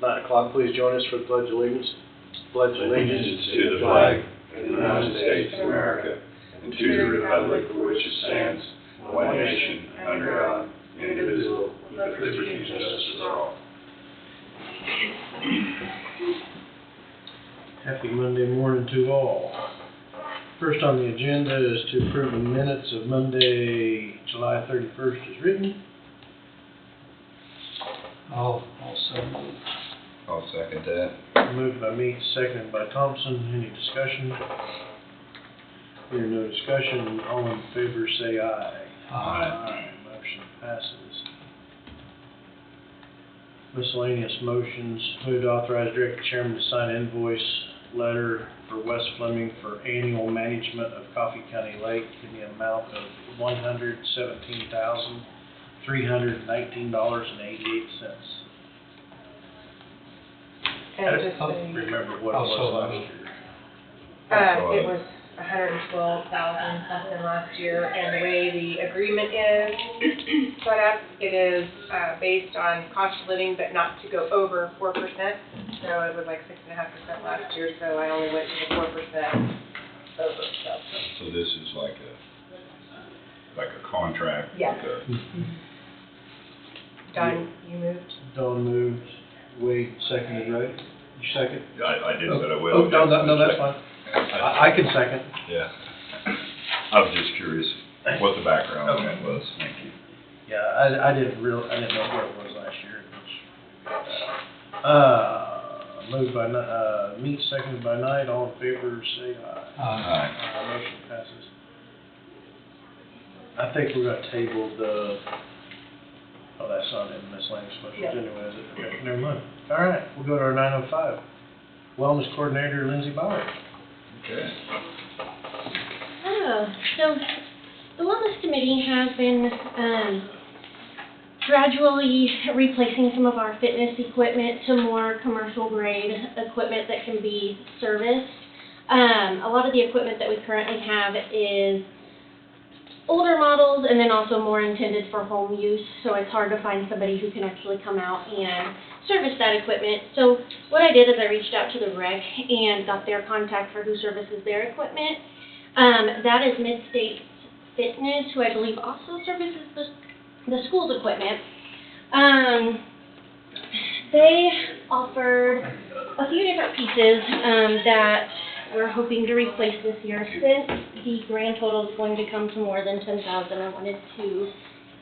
9 o'clock, please join us for the Pledge of Allegiance. Pledge Allegiance to the flag of the United States of America and to the republic for which it stands, one nation, under God, indivisible, with liberty and justice for all. Happy Monday morning to all. First on the agenda is to approve the minutes of Monday, July 31st as written. I'll second that. Moved by Meeks, seconded by Thompson. Any discussion? Hearing no discussion, all in favor say aye. Aye. Motion passes. Miscellaneous motions. Move to authorize Director Chairman to sign invoice letter for West Fleming for annual management of Coffee County Lake in the amount of $117,319.88. I don't remember what it was last year. It was 112,000 something last year, and the way the agreement is set up, it is based on cost of living, but not to go over 4%. So it was like 6.5% last year, so I only went to the 4% over. So this is like a contract? Yes. Okay. Don, you moved? Don moved. Wade seconded, right? You second? I did said I will. Oh, no, that's fine. I can second. Yeah. I was just curious what the background on that was. Thank you. Yeah, I didn't know what it was last year. Moved by Meeks, seconded by Knight. All in favor, say aye. Aye. Motion passes. I think we're gonna table the. Oh, that's not in miscellaneous motions anyway, is it? Okay, never mind. All right, we'll go to our 9:05. Wellness Coordinator Lindsay Bauer. Okay. So the Wellness Committee has been gradually replacing some of our fitness equipment to more commercial grade equipment that can be serviced. A lot of the equipment that we currently have is older models and then also more intended for home use, so it's hard to find somebody who can actually come out and service that equipment. So what I did is I reached out to the rec and got their contact for who services their equipment. That is Mid-States Fitness, who I believe also services the school's equipment. They offered a few different pieces that we're hoping to replace this year. Since the grand total is going to come to more than $10,000, I wanted to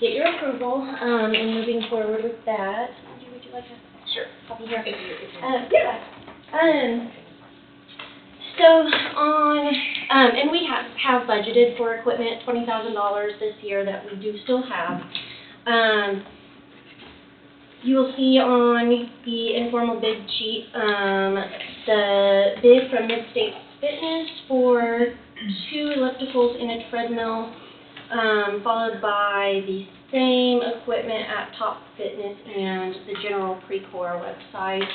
get your approval in moving forward with that. Would you like to? Sure. Copy here. So on, and we have budgeted for equipment $20,000 this year that we do still have. You will see on the informal bid sheet the bid from Mid-States Fitness for 2 ellipticals and a treadmill, followed by the same equipment at Top Fitness and the general Precor website.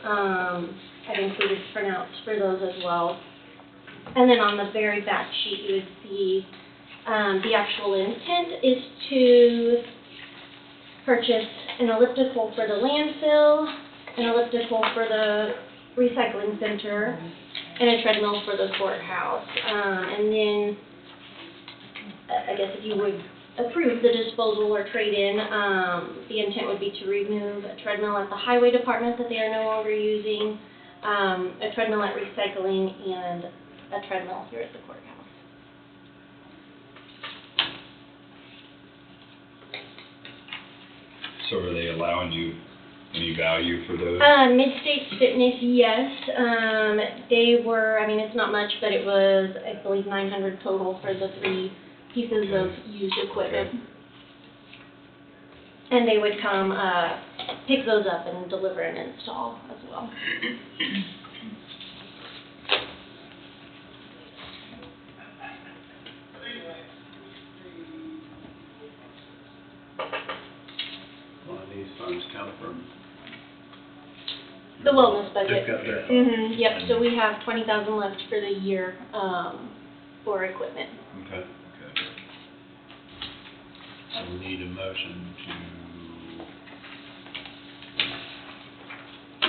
I've included printouts for those as well. And then on the very back sheet you would see the actual intent is to purchase an elliptical for the landfill, an elliptical for the recycling center, and a treadmill for the courthouse. And then, I guess if you would approve the disposal or trade-in, the intent would be to remove a treadmill at the highway department that they are no longer using, a treadmill at recycling, and a treadmill here at the courthouse. So are they allowing you any value for those? Mid-States Fitness, yes. They were, I mean, it's not much, but it was, I believe, $900 total for the 3 pieces of used equipment. Okay. And they would come pick those up and deliver and install as well. These funds come from? The wellness budget. They've got their. Yep, so we have $20,000 left for the year for equipment. Okay. So we need a motion to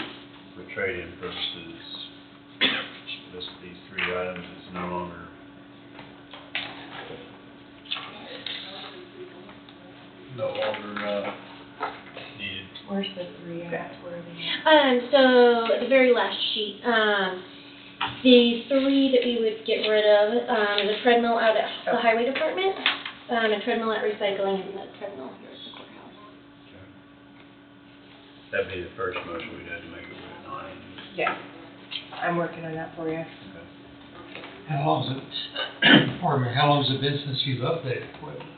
trade-in purposes, these three items is no longer needed. Where's the three at? Where are they at? So the very last sheet, the three that we would get rid of, the treadmill out at the highway department, a treadmill at recycling, and a treadmill here at the courthouse. That'd be the first motion we'd have to make it with nine. Yeah, I'm working on that for you. Okay. How long's it, pardon me, how long's it been since you've updated equipment?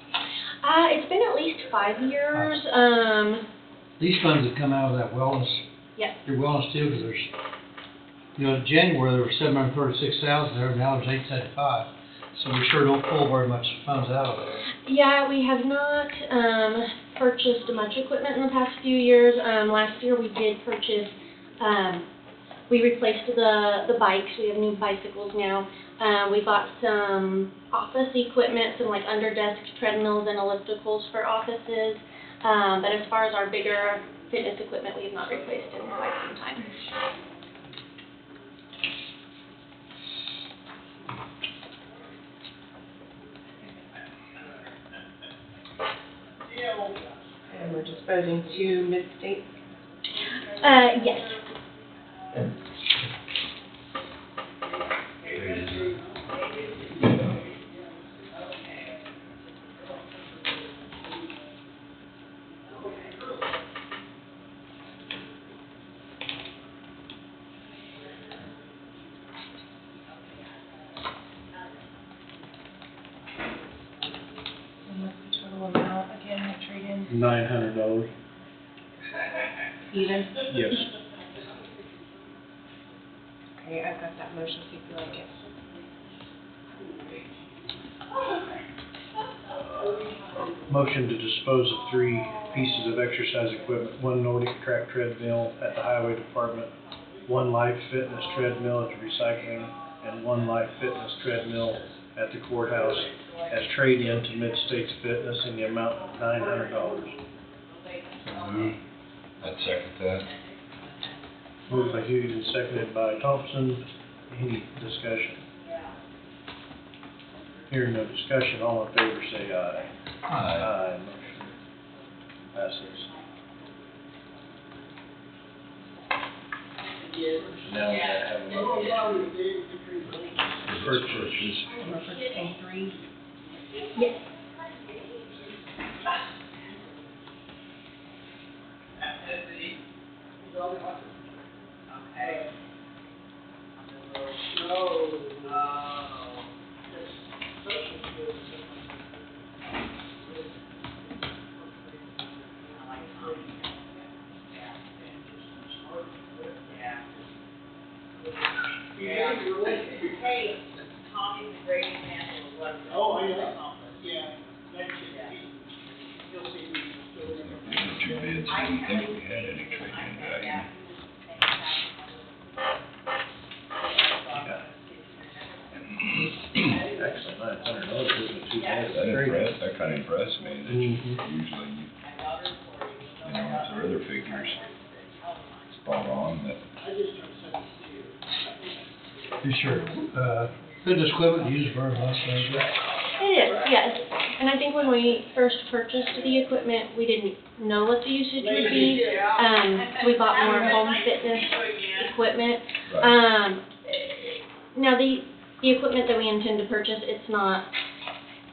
It's been at least 5 years, These funds have come out of that wellness, yeah. your wellness deal, because there's, you know, in January, there were 736,000 there, now there's 875. So we sure don't pull very much funds out of there. Yeah, we have not, purchased much equipment in the past few years. Last year we did purchase, we replaced the bikes, we have new bicycles now. We bought some office equipment, some like under-desk treadmills and ellipticals for offices. But as far as our bigger fitness equipment, we have not replaced in quite some time. And we're disposing to Mid-State. Yes. And what's the total amount again, the trade-in? $900. Even? Yes. Okay, I've got that motion, see if you like it. Motion to dispose of 3 pieces of exercise equipment, 1 Nordic track treadmill at the highway department, 1 Life Fitness treadmill at the recycling, and 1 Life Fitness treadmill at the courthouse as trade-in to Mid-States Fitness in the amount of $900. I'd second that. Moved by Hughes and seconded by Thompson. Any discussion? Hearing no discussion, all in favor say aye. Aye. Motion passes. Now we gotta have a motion to purchase. We're purchasing 3. Yes. These are 2 bids, I didn't think we had any trade-in value. Actually, $900 isn't too bad. That kind of impressed me, that Mhm. usually, with their other figures, spot on, that You sure, fitness equipment used very much, maybe? It is, yes. And I think when we first purchased the equipment, we didn't know what the usage would be. We bought more home fitness equipment. right. Now the equipment that we intend to purchase, it's not,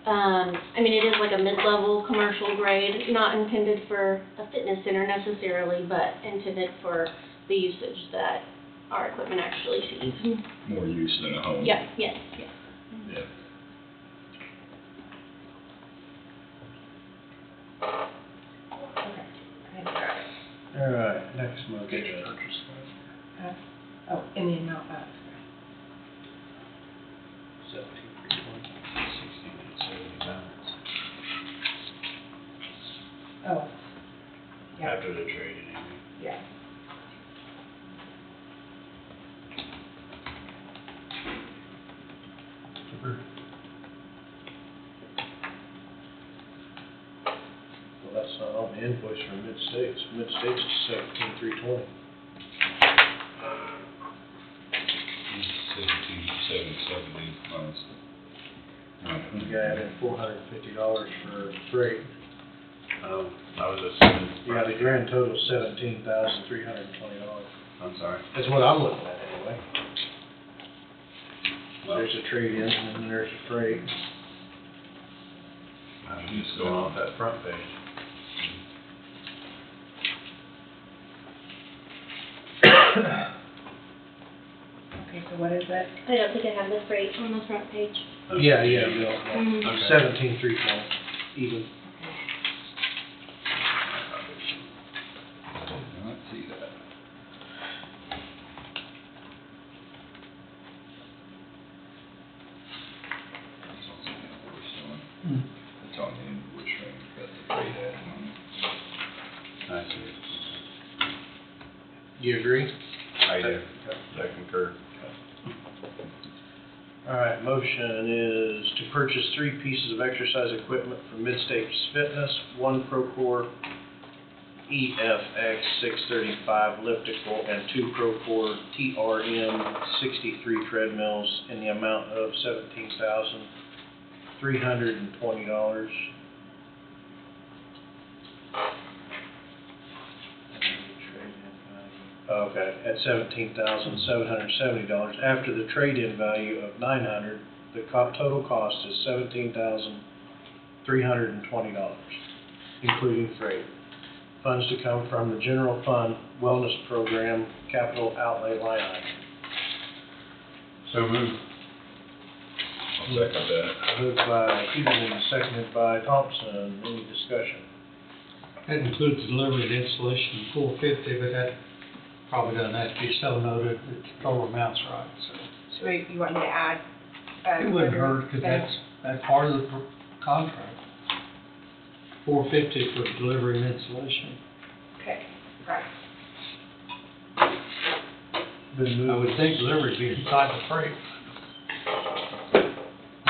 I mean, it is like a mid-level commercial grade, not intended for a fitness center necessarily, but intended for the usage that our equipment actually sees. More use than a home. Yeah, yes, yes. Yeah. Okay. I got it. All right, next motion. Oh, in the amount of. 17,320. 16,870 balance. Oh. Yeah, After the trade-in, I mean. yeah. Well, that's not on the invoice from Mid-States. Mid-States is 17,320. $17,770 minus. You got in $450 for freight. I was assuming. You got a grand total of $17,320. I'm sorry. That's what I'm looking at anyway. Well, There's a trade-in and then there's a freight. I'm just going off that front page. Okay, so what is it? I don't think I have the freight on the front page. Yeah, Bill. Mhm. Okay. 17,320, even. I did not see that. That's on the invoice, Hmm. it's on the invoice, right, got the freight added on it. I see. You agree? I do. I concur. All right, motion is to purchase 3 pieces of exercise equipment from Mid-States Fitness, 1 Procore EFX 635 elliptical and 2 Procore TRM 63 treadmills in the amount of $17,320. Okay, at $17,770. After the trade-in value of $900, the total cost is $17,320, including freight. Funds to come from the general fund wellness program capital outlay line item. So moved. I'll second that. Moved by Peterson, seconded by Thompson. Any discussion? That includes delivery and installation of $450, but that probably doesn't have to be so noted that the total amount's right, so. So you want me to add? It wouldn't hurt, because that's part of the contract. $450 for delivery and installation. Okay, right. Been I would moved, think delivery would be inside the freight.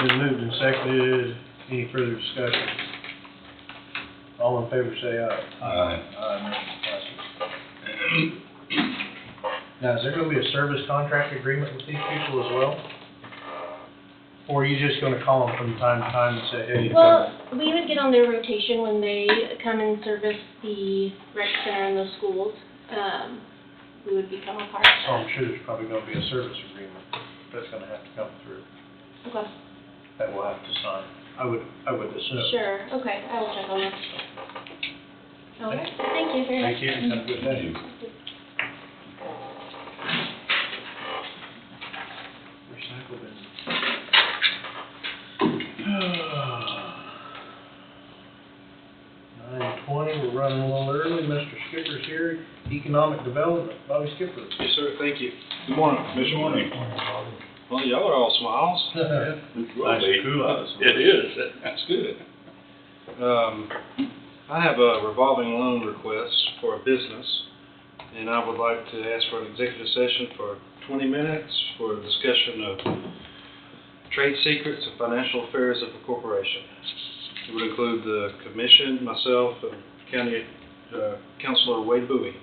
been moved and seconded. Any further discussion? All in favor say aye. Aye. Aye, motion passes. Now, is there gonna be a service contract agreement with these people as well? Or are you just gonna call them from time to time and say, hey, Well, we would get on their rotation when they come and service the rec center and the schools. We would become a part so of I'm sure there's probably gonna be a service agreement that's gonna have to come through, that. Okay, that we'll have to sign. I would assume. sure, okay, I will check on that. Okay, thank you very much. Thank you, have a good day. Recycle bin. 9:20, we're running a little early. Mr. Skipper's here, Economic Development, Bobby Skipper. Yes, sir, thank you. Good morning. Good morning. Well, y'all are all smiles. Nice and cool out this morning. It is, that's good. I have a revolving loan request for a business, and I would like to ask for an executive session for 20 minutes for a discussion of trade secrets and financial affairs of a corporation. It would include the commission, myself, and County Councilor Wade Bowie.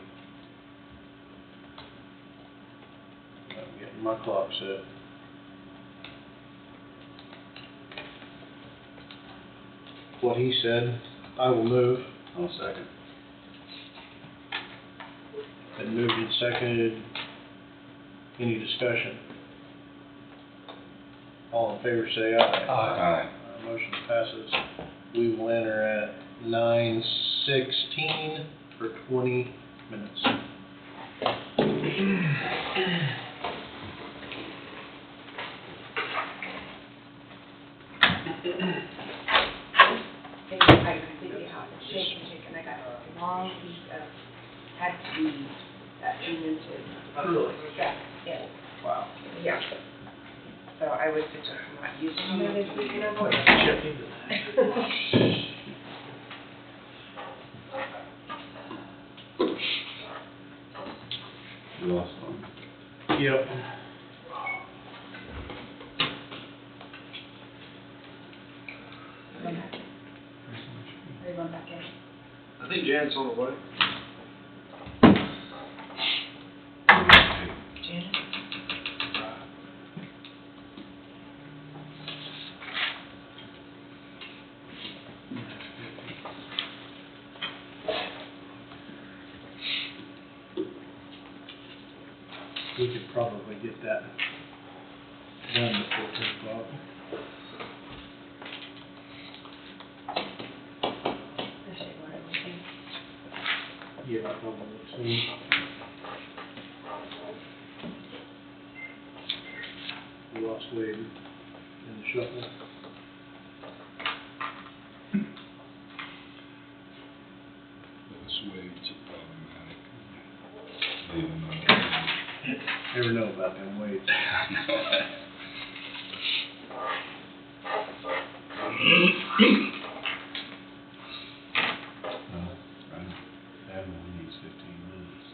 I'm getting my clock set. What he said, I will move. I'll second. Been moved and seconded. Any discussion? All in favor say aye. Aye. Motion passes. We will enter at 9:16 for 20 minutes. I completely have it shaken, and I got a long piece of, had to be that cemented. Really? Yeah, Wow. yeah. So I would suggest not using it if we can avoid it. Check into that. You lost one. Yep. Are you going back in? I think Jan's on the way. Janet? We could probably get that done before 10 o'clock. Yeah, probably soon. We lost Wade in the shuffle. Those waves are problematic. Never know about them Wades. Adam only needs 15 minutes.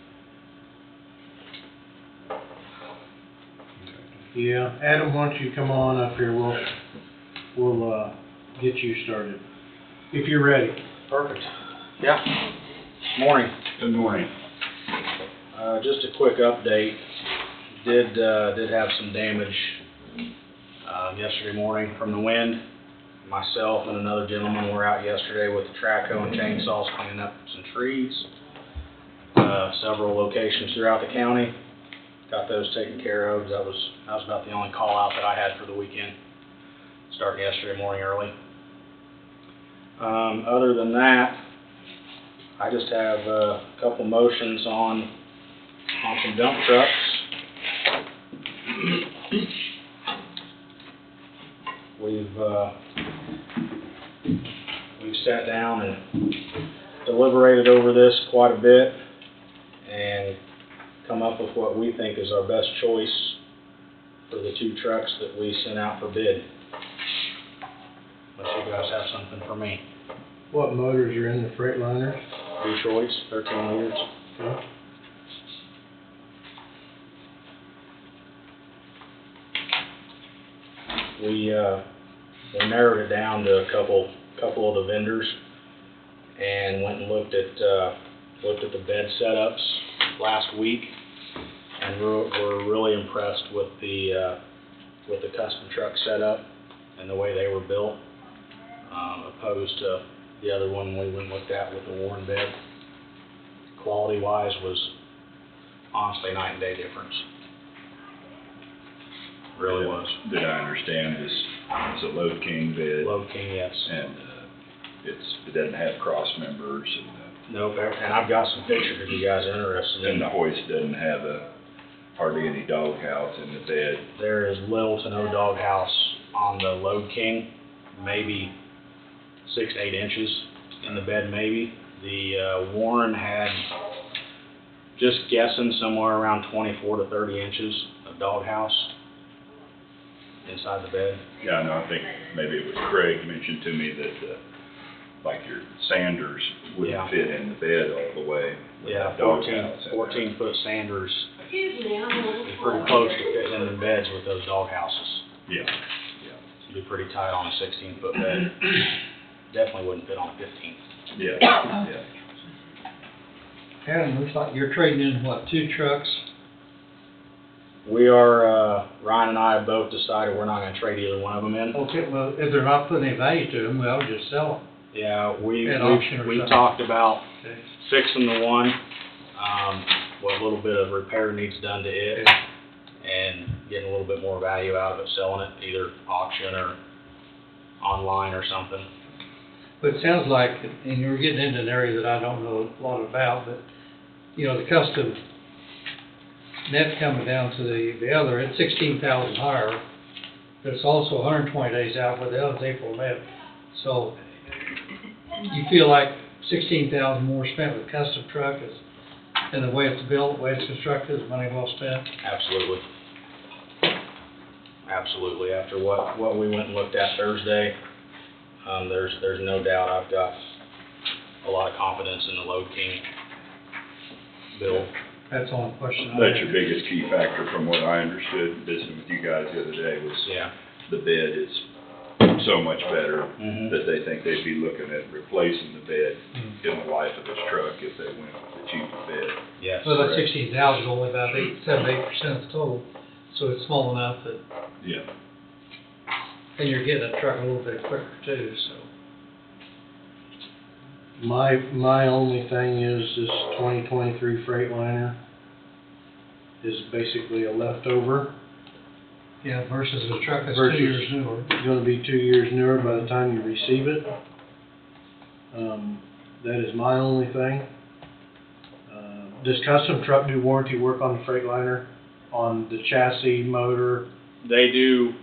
Yeah, Adam, why don't you come on up here, we'll get you started, if you're ready. Perfect. Yeah. Morning. Good morning. Just a quick update. Did have some damage yesterday morning from the wind. Myself and another gentleman were out yesterday with the trackhoe and chainsaws cleaning up some trees. Several locations throughout the county. Got those taken care of. That was about the only call out that I had for the weekend. Starting yesterday morning early. Other than that, I just have a couple motions on some dump trucks. We've sat down and deliberated over this quite a bit and come up with what we think is our best choice for the 2 trucks that we sent out for bid. Unless you guys have something for me. What motors are in the Freightliner? Detroit's, 13 liters. Okay. We narrowed it down to a couple of the vendors and went and looked at the bed setups last week, and we're really impressed with the custom truck setup and the way they were built, opposed to the other one we went and looked at with the Warren bed. Quality-wise was honestly night and day difference. Really was. Did I understand this is a Load King bed? Load King, yes. And it doesn't have cross members and Nope, and I've got some pictures if you guys are interested. and the hoist doesn't have hardly any doghouse in the bed. There is little to no doghouse on the Load King, maybe 6 to 8 inches in the bed maybe. The Warren had, just guessing, somewhere around 24 to 30 inches of doghouse inside the bed. Yeah, no, I think maybe it was Craig mentioned to me that like your Sanders wouldn't Yeah. fit in the bed all the way. with Yeah, that doghouse in there. 14-foot Sanders is pretty close to fitting in the beds with those doghouses. Yeah, You'd be pretty tight on a 16-foot bed. Definitely wouldn't fit on a 15. yeah. Adam, looks like you're trading in, what, 2 trucks? We are, Ryan and I have both decided we're not gonna trade either one of them in. Okay, well, if they're not putting any value to them, we ought to just sell them. Yeah, we At auction or something. talked about Okay. fixing the one, what little bit of repair needs done to it, and getting a little bit more value out of it, selling it, either auction or online or something. But it sounds like, and you're getting into an area that I don't know a lot about, but, you know, the custom net coming down to the other, it's 16,000 higher, but it's also 120 days out, where the other's April 11th. So, you feel like 16,000 more spent with custom truck is, and the way it's built, the way it's constructed, is money well spent? Absolutely. Absolutely. After what we went and looked at Thursday, there's no doubt I've got a lot of confidence in the Load King build. That's the only question I That's have. your biggest key factor from what I understood, visiting with you guys the other day, was Yeah. the bed is so much better Mhm. that they think they'd be looking at replacing the bed Mm. in the life of this truck if they went with the cheaper bed. Yes. Well, that correct. 16,000 is only about 7-8% of the total, so it's small enough that, Yeah. and you're getting a truck a little bit quicker too, so. My only thing is this 2023 Freightliner. is basically a leftover. Yeah, versus a truck that's Versus- 2 years newer. It's gonna be 2 years newer by the time you receive it. That is my only thing. Does Custom Truck do warranty work on the Freightliner, on the chassis, motor? They do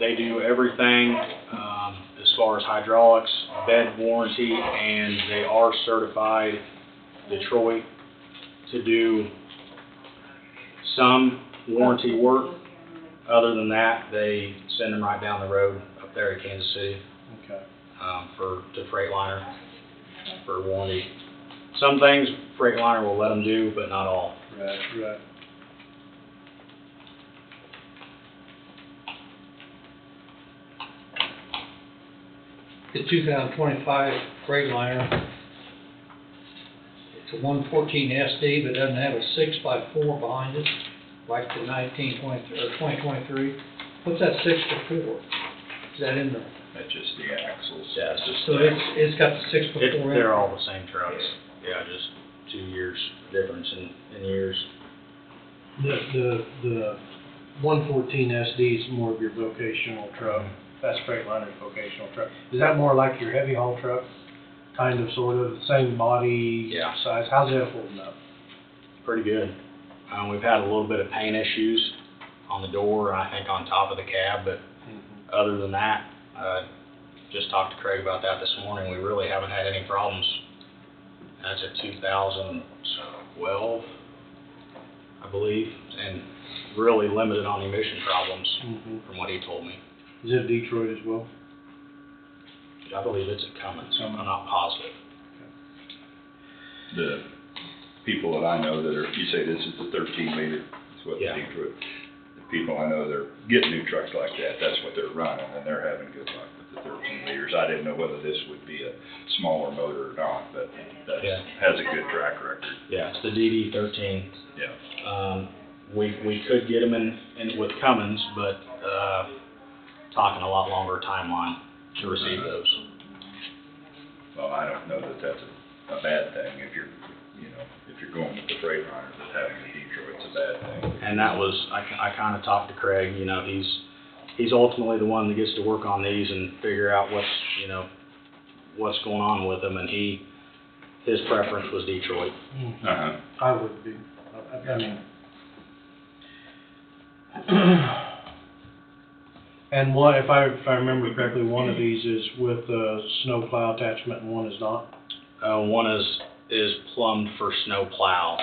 everything, as far as hydraulics, bed warranty, and they are certified Detroit to do some warranty work. Other than that, they send them right down the road up there at Kansas City, Okay. to Freightliner for warranty. Some things Freightliner will let them do, but not all. Right, right. The 2025 Freightliner, it's a 114 SD, but doesn't have a 6x4 behind it, like the 2023. What's that 6x4? Is that in there? That's just the axles. Yeah, it's just, So it's got the 6x4 in it? they're all the same trucks. Yeah, just 2 years difference in years. The 114 SD is more of your vocational truck. That's Freightliner's vocational truck. Is that more like your heavy haul truck? Kind of, sort of, same body Yeah. size? How's that holding up? Pretty good. We've had a little bit of paint issues on the door, and I think on top of the cab, but other than that, just talked to Craig about that this morning. We really haven't had any problems. That's a 2012, I believe, and really limited on emission problems from what he told me. Is it Detroit as well? I believe it's a Cummins. I'm not positive. The people that I know that are, you say this is the 13 meter, that's what Yeah. Detroit, the people I know that are getting new trucks like that, that's what they're running, and they're having good luck with the 13 meters. I didn't know whether this would be a smaller motor or not, but that Yeah. has a good track record. Yeah, it's the DD13. Yeah. We could get them in with Cummins, but talking a lot longer timeline to receive those. Well, I don't know that that's a bad thing if you're, if you're going with the Freightliner, that having a Detroit's a bad thing. And that was, I kind of talked to Craig, he's ultimately the one that gets to work on these and figure out what's going on with them, and his preference was Detroit. Uh-huh. I would be. I mean, and one, if I remember correctly, one of these is with a snow plow attachment and one is not. One is plumbed for snow plow,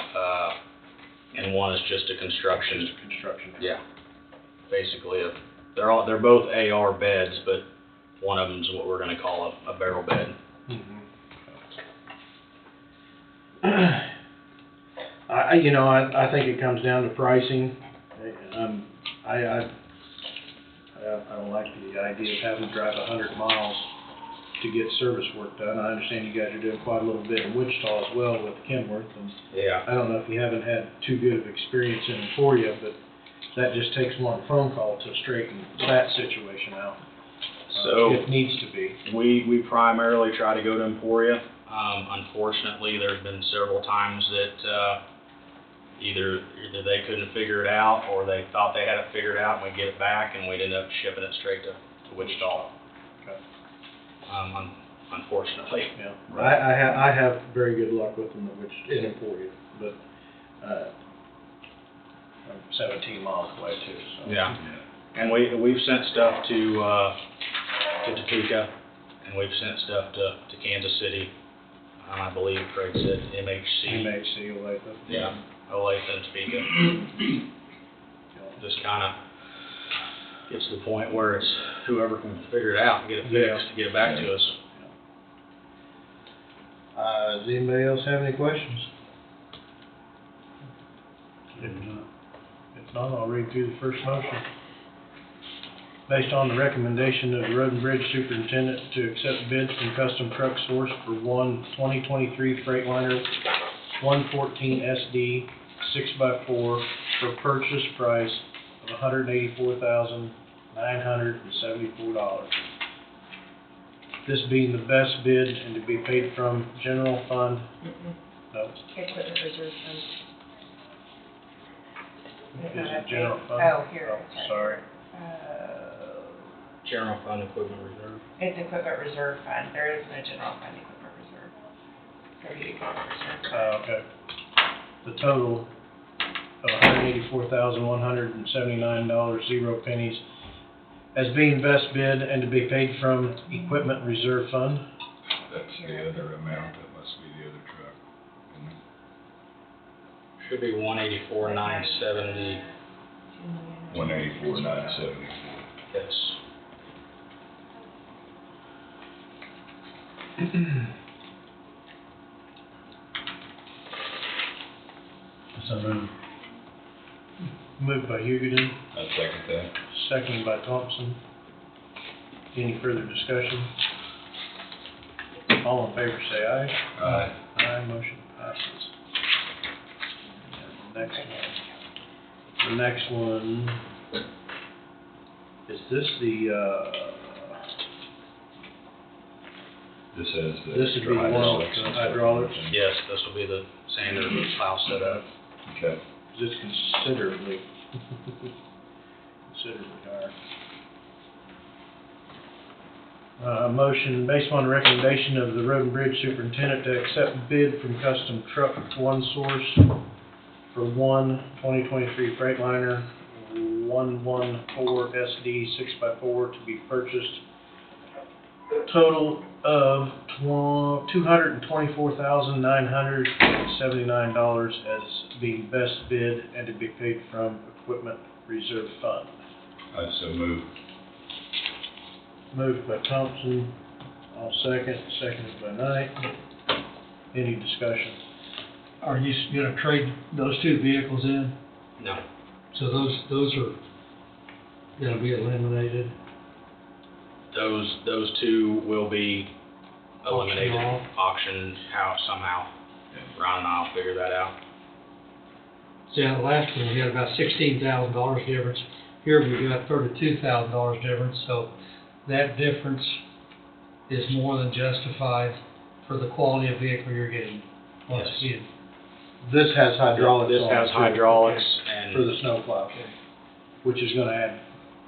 and one is just a construction. Just construction. Yeah, basically they're both AR beds, but one of them's what we're going to call a barrel bed. I think it comes down to pricing. I don't like the idea of having to drive 100 miles to get service work done. I understand you guys are doing quite a little bit in Wichita as well with Kenworth, and Yeah. I don't know if you haven't had too good of experience in Emporia, but that just takes one phone call to straighten that situation out. So It needs to be. we primarily try to go to Emporia. Unfortunately, there's been several times that either they couldn't figure it out, or they thought they had it figured out and we'd get it back and we'd end up shipping it straight to Wichita. Okay. Unfortunately. Yeah, I have very good luck with them, in Emporia, but, I'm 17 miles away too, so. Yeah. And we've sent stuff to Topeka, and we've sent stuff to Kansas City. I believe Craig said MHC. MHC, Olathe. Yeah, Olathe and Topeka. Just kind of gets to the point where it's whoever can figure it out and get it fixed to get it back to us. Does anybody else have any questions? If not, I'll read through the first motion. Based on the recommendation of the Road and Bridge Superintendent to accept bids from Custom Truck Source for one 2023 Freightliner 114 SD 6x4 for purchase price of $184,974. This being the best bid and to be paid from general fund. No. Equipment reserve fund. It's Is not it up general there. fund? Oh, here, Oh, sorry. General fund equipment reserve. It's equipment reserve fund, there isn't a general fund equipment reserve. So you equipment reserve. Okay. The total of $184,179, 0 pennies, as being best bid and to be paid from equipment reserve fund. That's the other amount, that must be the other truck. isn't it? Should be 184,970. 184,970. Yes. So moved by Hugoden, I second that. seconded by Thompson. Any further discussion? All in favor say aye. Aye. Aye, motion passes. And the next one, is this This has the. this would be the one with hydraulics the and stuff. hydraulics? Yes, this will be the sander plow setup. Okay. It's considerably higher. Motion based on recommendation of the Road and Bridge Superintendent to accept bid from Custom Truck One Source for one 2023 Freightliner 114 SD 6x4 to be purchased. Total of $224,979 as being best bid and to be paid from Equipment Reserve Fund. I so move. Moved by Thompson, I'll seconded by Knight. Any discussion? Are you gonna trade those two vehicles in? No. So those are gonna be eliminated? Those two will be eliminated, Auction off. auctioned out somehow. Ron and I'll figure that out. See, on the last one, we had about $16,000 difference. Here we got $32,000 difference, so that difference is more than justified for the quality of vehicle you're getting. Once Yes. again, This has hydraulics This on it, has too. hydraulics For the and, snowplow, which is gonna add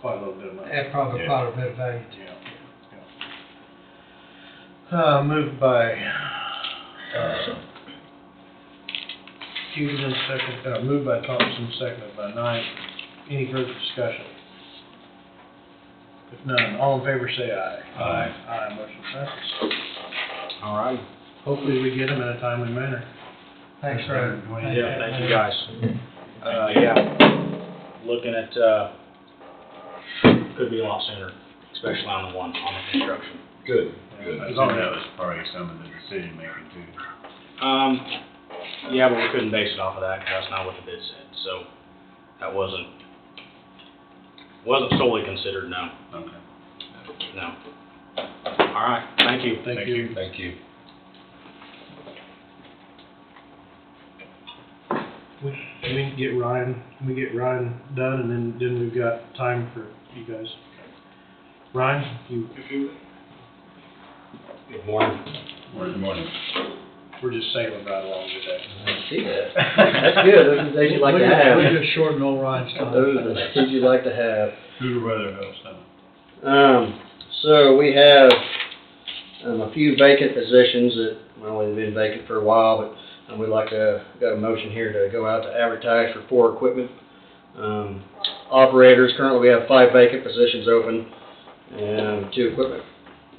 quite a little bit of money. add probably Yeah. quite a bit of value to it. Moved by, Hugoden, moved by Thompson, seconded by Knight. Any further discussion? If none, all in favor say aye. Aye. Aye, motion passes. all right. Hopefully we get them in a timely manner. Thanks, Fred. Yeah, thank you guys. Yeah, looking at, could be a lot sooner, especially on the construction. Good. Good. As I long think as- that was probably some of the decision making too. Yeah, but we couldn't base it off of that, because that's not what the bid said, so that wasn't solely considered, no, Okay. no. All right, thank you. Thank you. Thank you. We can get Ryan done, and then we've got time for you guys. Ryan, you, Good morning. Good morning. we're just sailing right along today. I see that. That's good, those are the days you like to have. We just shorten old Ryan's time. Those are the days you like to have. Who would rather have some? So we have, a few vacant positions that, well, they've been vacant for a while, but we'd like to, got a motion here to go out to advertise for 4 equipment, operators. Currently, we have 5 vacant positions open, and 2 equipment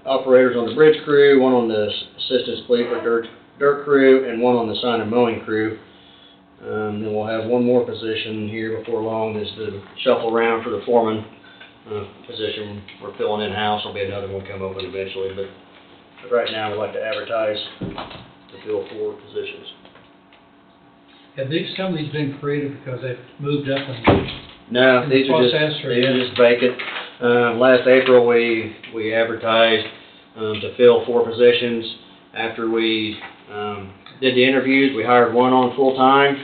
operators on the bridge crew, 1 on the assistant sleeper dirt crew, and 1 on the sign and mowing crew. Then we'll have 1 more position here before long, is the shuffle around for the foreman position we're filling in-house. There'll be another one come open eventually, but right now we'd like to advertise to fill 4 positions. Have some of these been created because they've moved up and No, in the these are process, or these are yes? just vacant. Last April, we advertised to fill 4 positions. After we did the interviews, we hired 1 on full-time,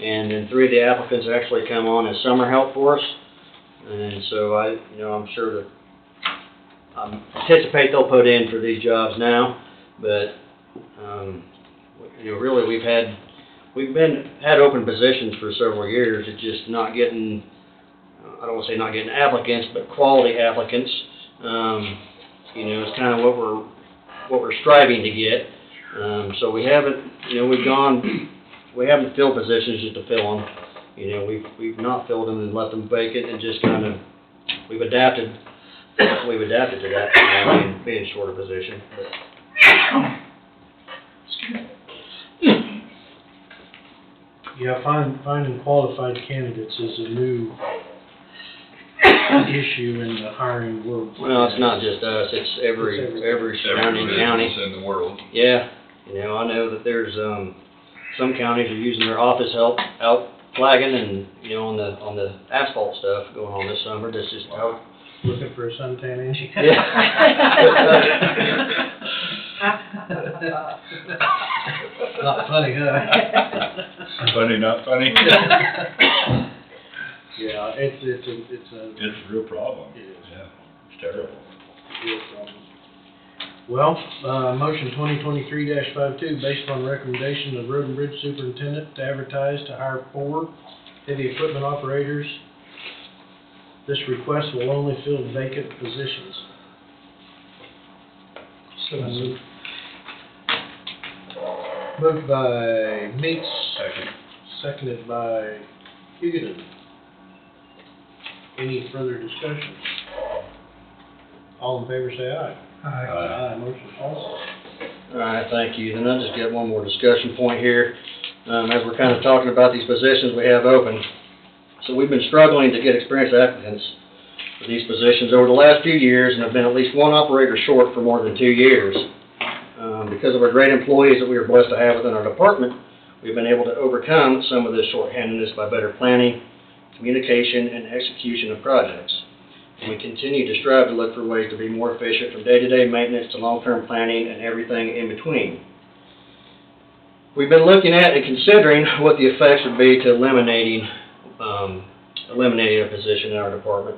and then 3 of the applicants actually come on as summer help for us. And so I'm sure that, I anticipate they'll put in for these jobs now, but, really we've had we've had open positions for several years, it's just not getting, I don't wanna say not getting applicants, but quality applicants. You know, it's kind of what we're striving to get. So we haven't, you know, we haven't filled positions just to fill them. You know, we've not filled them and left them vacant and just kind of, we've adapted to that, you know, being short of position. Yeah, finding qualified candidates is a new issue in the hiring world. Well, it's not just us, it's every surrounding county. in the world. Yeah, you know, I know that there's, some counties are using their office help out flagging and, you know, on the asphalt stuff going on this summer, that's just how. Looking for a suntan Angie? Not funny, huh? Funny, not funny? Yeah, it's It's a real problem. It is. Yeah, it's terrible. real problem. Well, motion 2023-52, based on recommendation of Road and Bridge Superintendent to advertise to hire 4 heavy equipment operators. This request will only fill vacant positions. So moved. Moved by Meeks. Second. Seconded by Huguenin. Any further discussion? All in favor say aye. Aye, motion passes. All right, thank you. Then I'll just get one more discussion point here. As we're kind of talking about these positions we have open. So we've been struggling to get experienced applicants for these positions over the last few years and have been at least one operator short for more than 2 years. Because of our great employees that we are blessed to have within our department, we've been able to overcome some of this shorthandedness by better planning, communication, and execution of projects. And we continue to strive to look for ways to be more efficient from day-to-day maintenance to long-term planning and everything in between. We've been looking at and considering what the effects would be to eliminating a position in our department.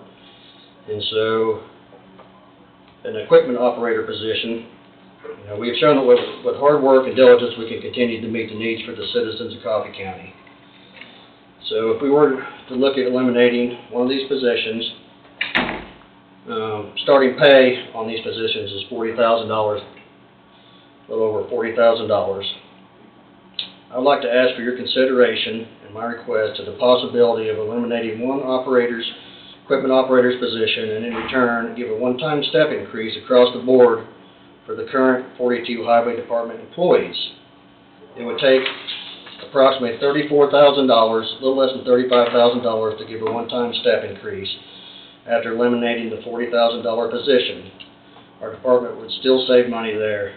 And so, an equipment operator position, you know, we have shown that with hard work and diligence, we can continue to meet the needs for the citizens of Coffee County. So if we were to look at eliminating one of these positions, starting pay on these positions is $40,000, a little over $40,000. I would like to ask for your consideration and my request to the possibility of eliminating one equipment operator's position, and in return, give a one-time step increase across the board for the current 42 Highway Department employees. It would take approximately $34,000, a little less than $35,000, to give a one-time step increase after eliminating the $40,000 position. Our department would still save money there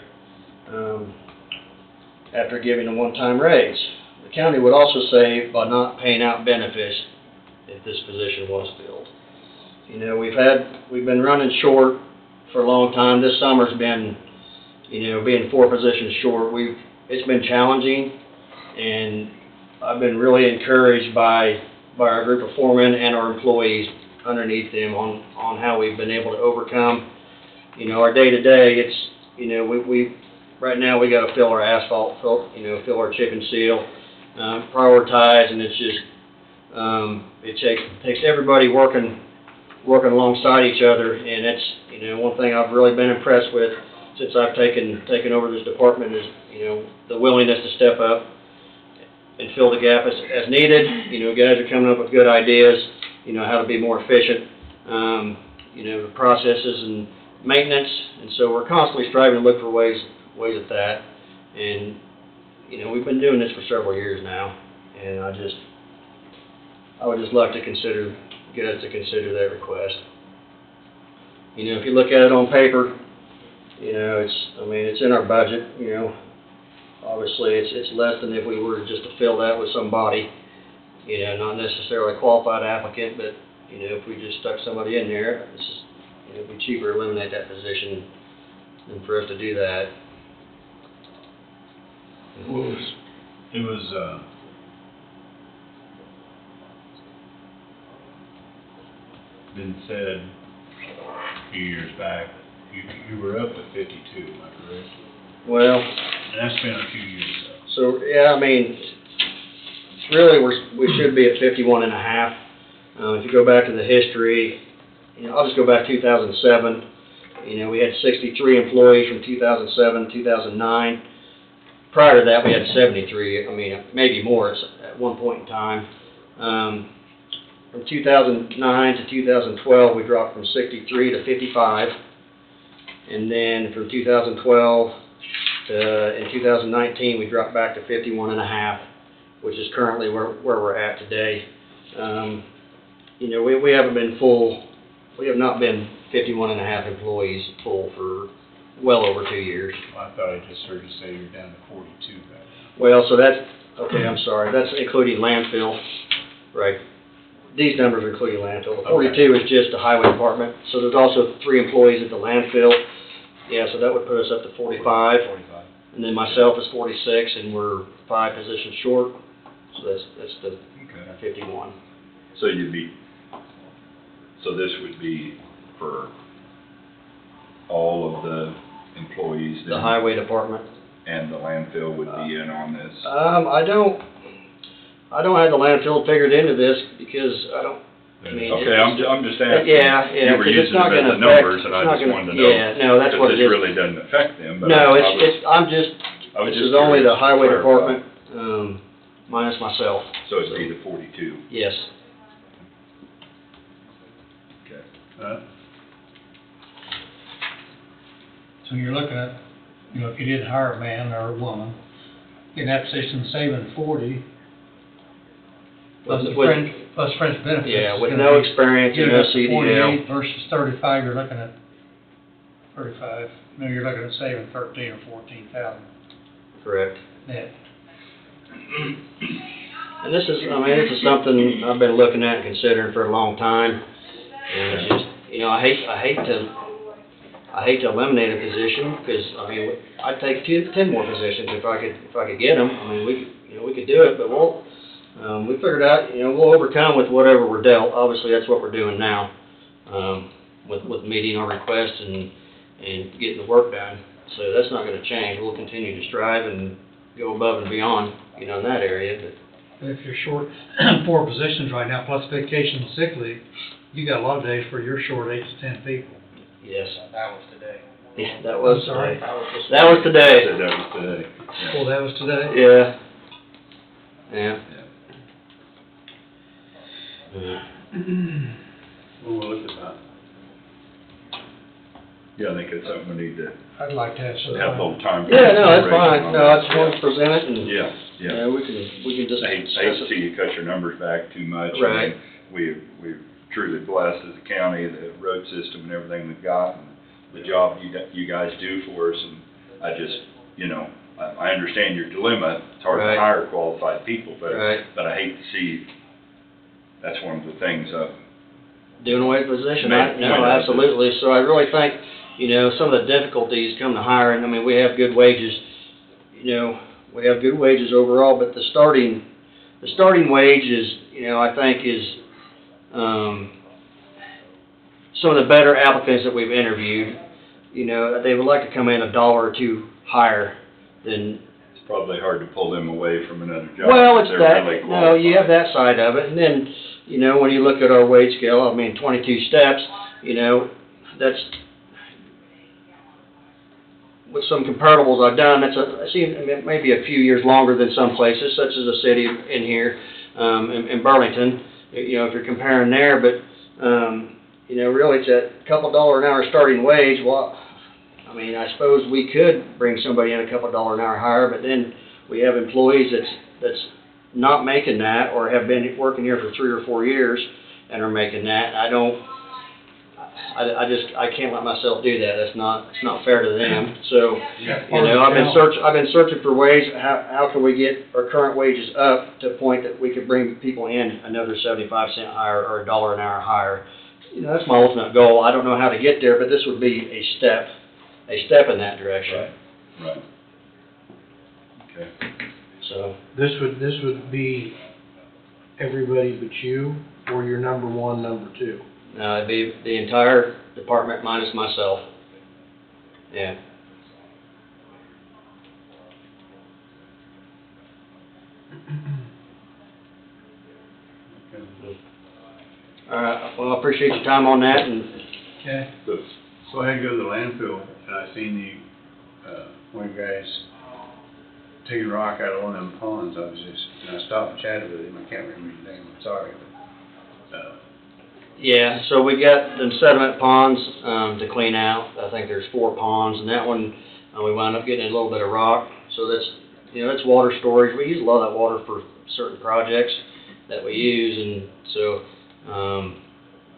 after giving a one-time raise. The county would also save by not paying out benefits if this position was filled. You know, we've been running short for a long time. This summer's been, you know, being 4 positions short, it's been challenging, and I've been really encouraged by our group of foremen and our employees underneath them on how we've been able to overcome, you know, our day-to-day. It's, you know, we right now we got to fill our asphalt, fill our chip and seal, prioritize, and it's just, it takes everybody working alongside each other, and it's, you know, one thing I've really been impressed with since I've taken over this department is, you know, the willingness to step up and fill the gap as needed. You know, guys are coming up with good ideas, you know, how to be more efficient, you know, the processes and maintenance, and so we're constantly striving to look for ways at that. And, you know, we've been doing this for several years now, and I would just like to get us to consider that request. You know, if you look at it on paper, you know, it's in our budget, you know. Obviously, it's less than if we were just to fill that with somebody, you know, not necessarily a qualified applicant, but, you know, if we just stuck somebody in there, it'd be cheaper to eliminate that position than for us to do that. It was been said a few years back, you were up to 52, am I correct? Well, And that's been a few years ago. so, yeah, I mean, really, we should be at 51.5. If you go back to the history, I'll just go back to 2007. We had 63 employees from 2007 to 2009. Prior to that, we had 73, maybe more at one point in time. From 2009 to 2012, we dropped from 63 to 55. And then from 2012 to, in 2019, we dropped back to 51.5, which is currently where we're at today. We haven't been full, we have not been 51.5 employees full for well over 2 years. Well, I thought I just heard you say you're down to 42 right now. Well, so that's, okay, I'm sorry, that's including landfill, right? These numbers are including landfill. The 42 is just the highway department, so there's also 3 employees at the landfill. Yeah, so that would put us up to 45. 45. And then myself is 46, and we're 5 positions short, so that's the Okay. 51. So so this would be for all of the employees then? The highway department. And the landfill would be in on this? I don't have the landfill figured into this because Okay, I'm just asking. Yeah, You were 'cause it's using not them as gonna the numbers, affect- and it's I not just gonna- wanted to know. yeah, no, that's what it is. Because this really doesn't affect them, but. No, I was this is just only the curious to highway clarify. department, minus myself. So it'd be the 42. Yes. Okay. So you're looking at, if you did hire a man or a woman, in that position saving 40, plus the With- fringe benefits. Yeah, with it's no gonna be- experience in you're looking at CDL. 48 versus 35, you're looking at 35. No, you're looking at saving 13 or 14,000 Correct. net. And this is something I've been looking at and considering for a long time. And it's just, I hate to eliminate a position because, I'd take 10 more positions if I could get them. We could do it, but we figured out, we'll overcome with whatever we're dealt. Obviously, that's what we're doing now, with meeting our requests and getting the work done. So that's not gonna change. We'll continue to strive and go above and beyond, in that area, but. If you're short 4 positions right now, plus vacation and sick leave, you got a lot of days where you're short 8 to 10 people. Yes. That was today. Yeah, that was I'm sorry. today. That was today. That was today. Yeah. Oh, that was today? Yeah. Yeah. We'll look at that. Yeah, I think it's something we need to I'd like to have some. have a little time. Yeah, no, that's consideration fine. on No, that. I just wanted to present it and. Yeah, yeah. We can just. I hate discuss to it. see you cut your numbers back too much. Right. We're truly blessed as a county, the road system and everything we've got, and the job you guys do for us, and I just, I understand your dilemma. It's hard Right. to hire qualified people, but Right. I hate to see, that's one of the things, Doing away with position, Make- no, absolutely. So I really think, some of the difficulties come to hiring. We have good wages, we have good wages overall, but the starting wage is, I think is, some of the better applicants that we've interviewed, they would like to come in $1 or $2 higher than. it's probably hard to pull them away from another job. Well, it's They're that, really no, you have qualified. that side of it, and then, when you look at our wage scale, 22 steps, that's, with some comparables I've done, I see it may be a few years longer than some places, such as the city in here, in Burlington, if you're comparing there, but, really it's a couple $1 an hour starting wage. Well, I suppose we could bring somebody in a couple $1 an hour higher, but then we have employees that's not making that, or have been working here for 3 or 4 years and are making that. I can't let myself do that. It's not fair to them. So, I've been searching for ways, how can we get our current wages up to a point that we could bring people in another 75-cent higher or $1 an hour higher. That's my ultimate goal. I don't know how to get there, but this would be a step in that direction. Right. Okay. So, This would be everybody but you, or your number 1, number 2? it'd be the entire department minus myself. Yeah. All right, well, I appreciate your time on that, and Okay. So I had to go to the landfill, and I seen one of you guys taking rock out of one of them ponds. And I stopped and chatted with him. I can't remember his name, I'm sorry, but, yeah, so we got them sediment ponds, to clean out. I think there's 4 ponds, and that one, we wound up getting a little bit of rock. So that's, it's water storage. We use a lot of that water for certain projects that we use, and so,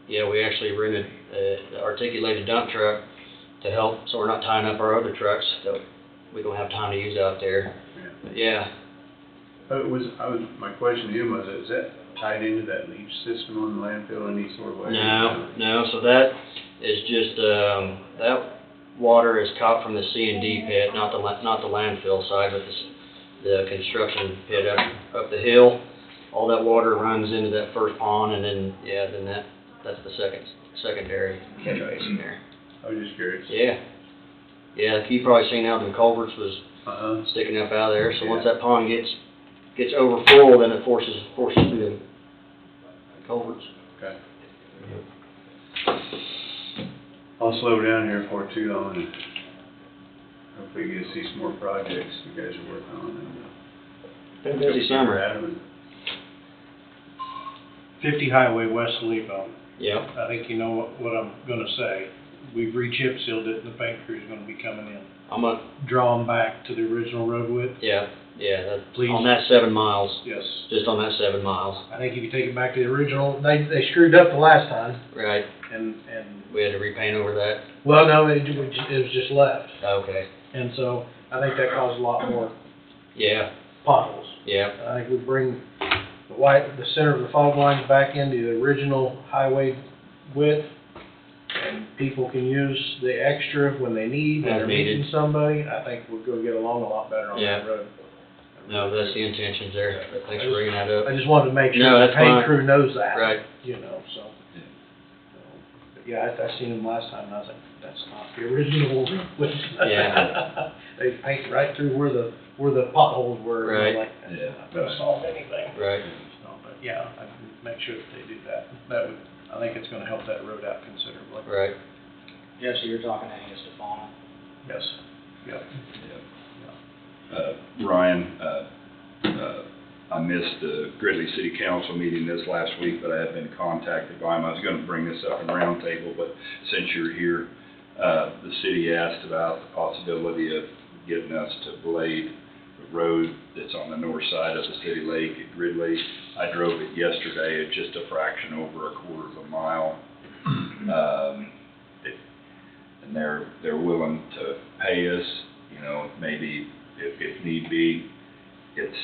yeah, we actually rented an articulated dump truck to help, so we're not tying up our other trucks that we don't have time to use out there. But yeah, my question to him was, is that tied into that leach system on the landfill in any sort of way? no, so that is just, that water is caught from the C&D pit, not the landfill side, but the construction pit up the hill. All that water runs into that first pond, and then, then that's the secondary catch basin there. I was just curious. Yeah, you probably seen out in the culverts was sticking up out of there, so once that pond gets over full, then it forces through the culverts. Okay. I'll slow down here for too long, and hopefully you get to see some more projects you guys are working on. Been a busy summer. Adam, 50 Highway west of Lebo. Yep. I think you know what I'm gonna say. We've re-chip sealed it, and the paint crew's gonna be coming in. I'm gonna, Draw them back to the original road width. Please. On that 7 miles, Yes. just on that 7 miles. I think if you take it back to the original, they screwed up the last time, Right, and we had to repaint over that. well, no, it was just left, Okay, and so I think that caused a lot more yeah, potholes. yeah, I think we bring the center of the fog lines back into the original highway width, and people can use the extra when they need, when As they're needed. meeting somebody. I think we'll go get along a lot better on Yeah. that road. no, that's the intentions there, but thanks for bringing that up. I just wanted to make sure No, the that's paint fine. crew knows that. Right. So. But yeah, I seen them last time, and I was like, that's not the original width. Yeah. They paint right through where the potholes were. and I'm Right. like, that's not gonna solve anything. Right, So, but yeah, I can make sure that they do that. I think it's gonna help that road out considerably. right, Yeah, so you're talking to Estefano. Yes. Yep. Ryan, I missed the Gridley City Council meeting this last week, but I have been contacted by him. I was gonna bring this up in roundtable, but since you're here, the city asked about the possibility of getting us to blade the road that's on the north side of the city lake at Gridley. I drove it yesterday, it's just a fraction over a quarter of a mile. And they're willing to pay us, maybe if need be, it's,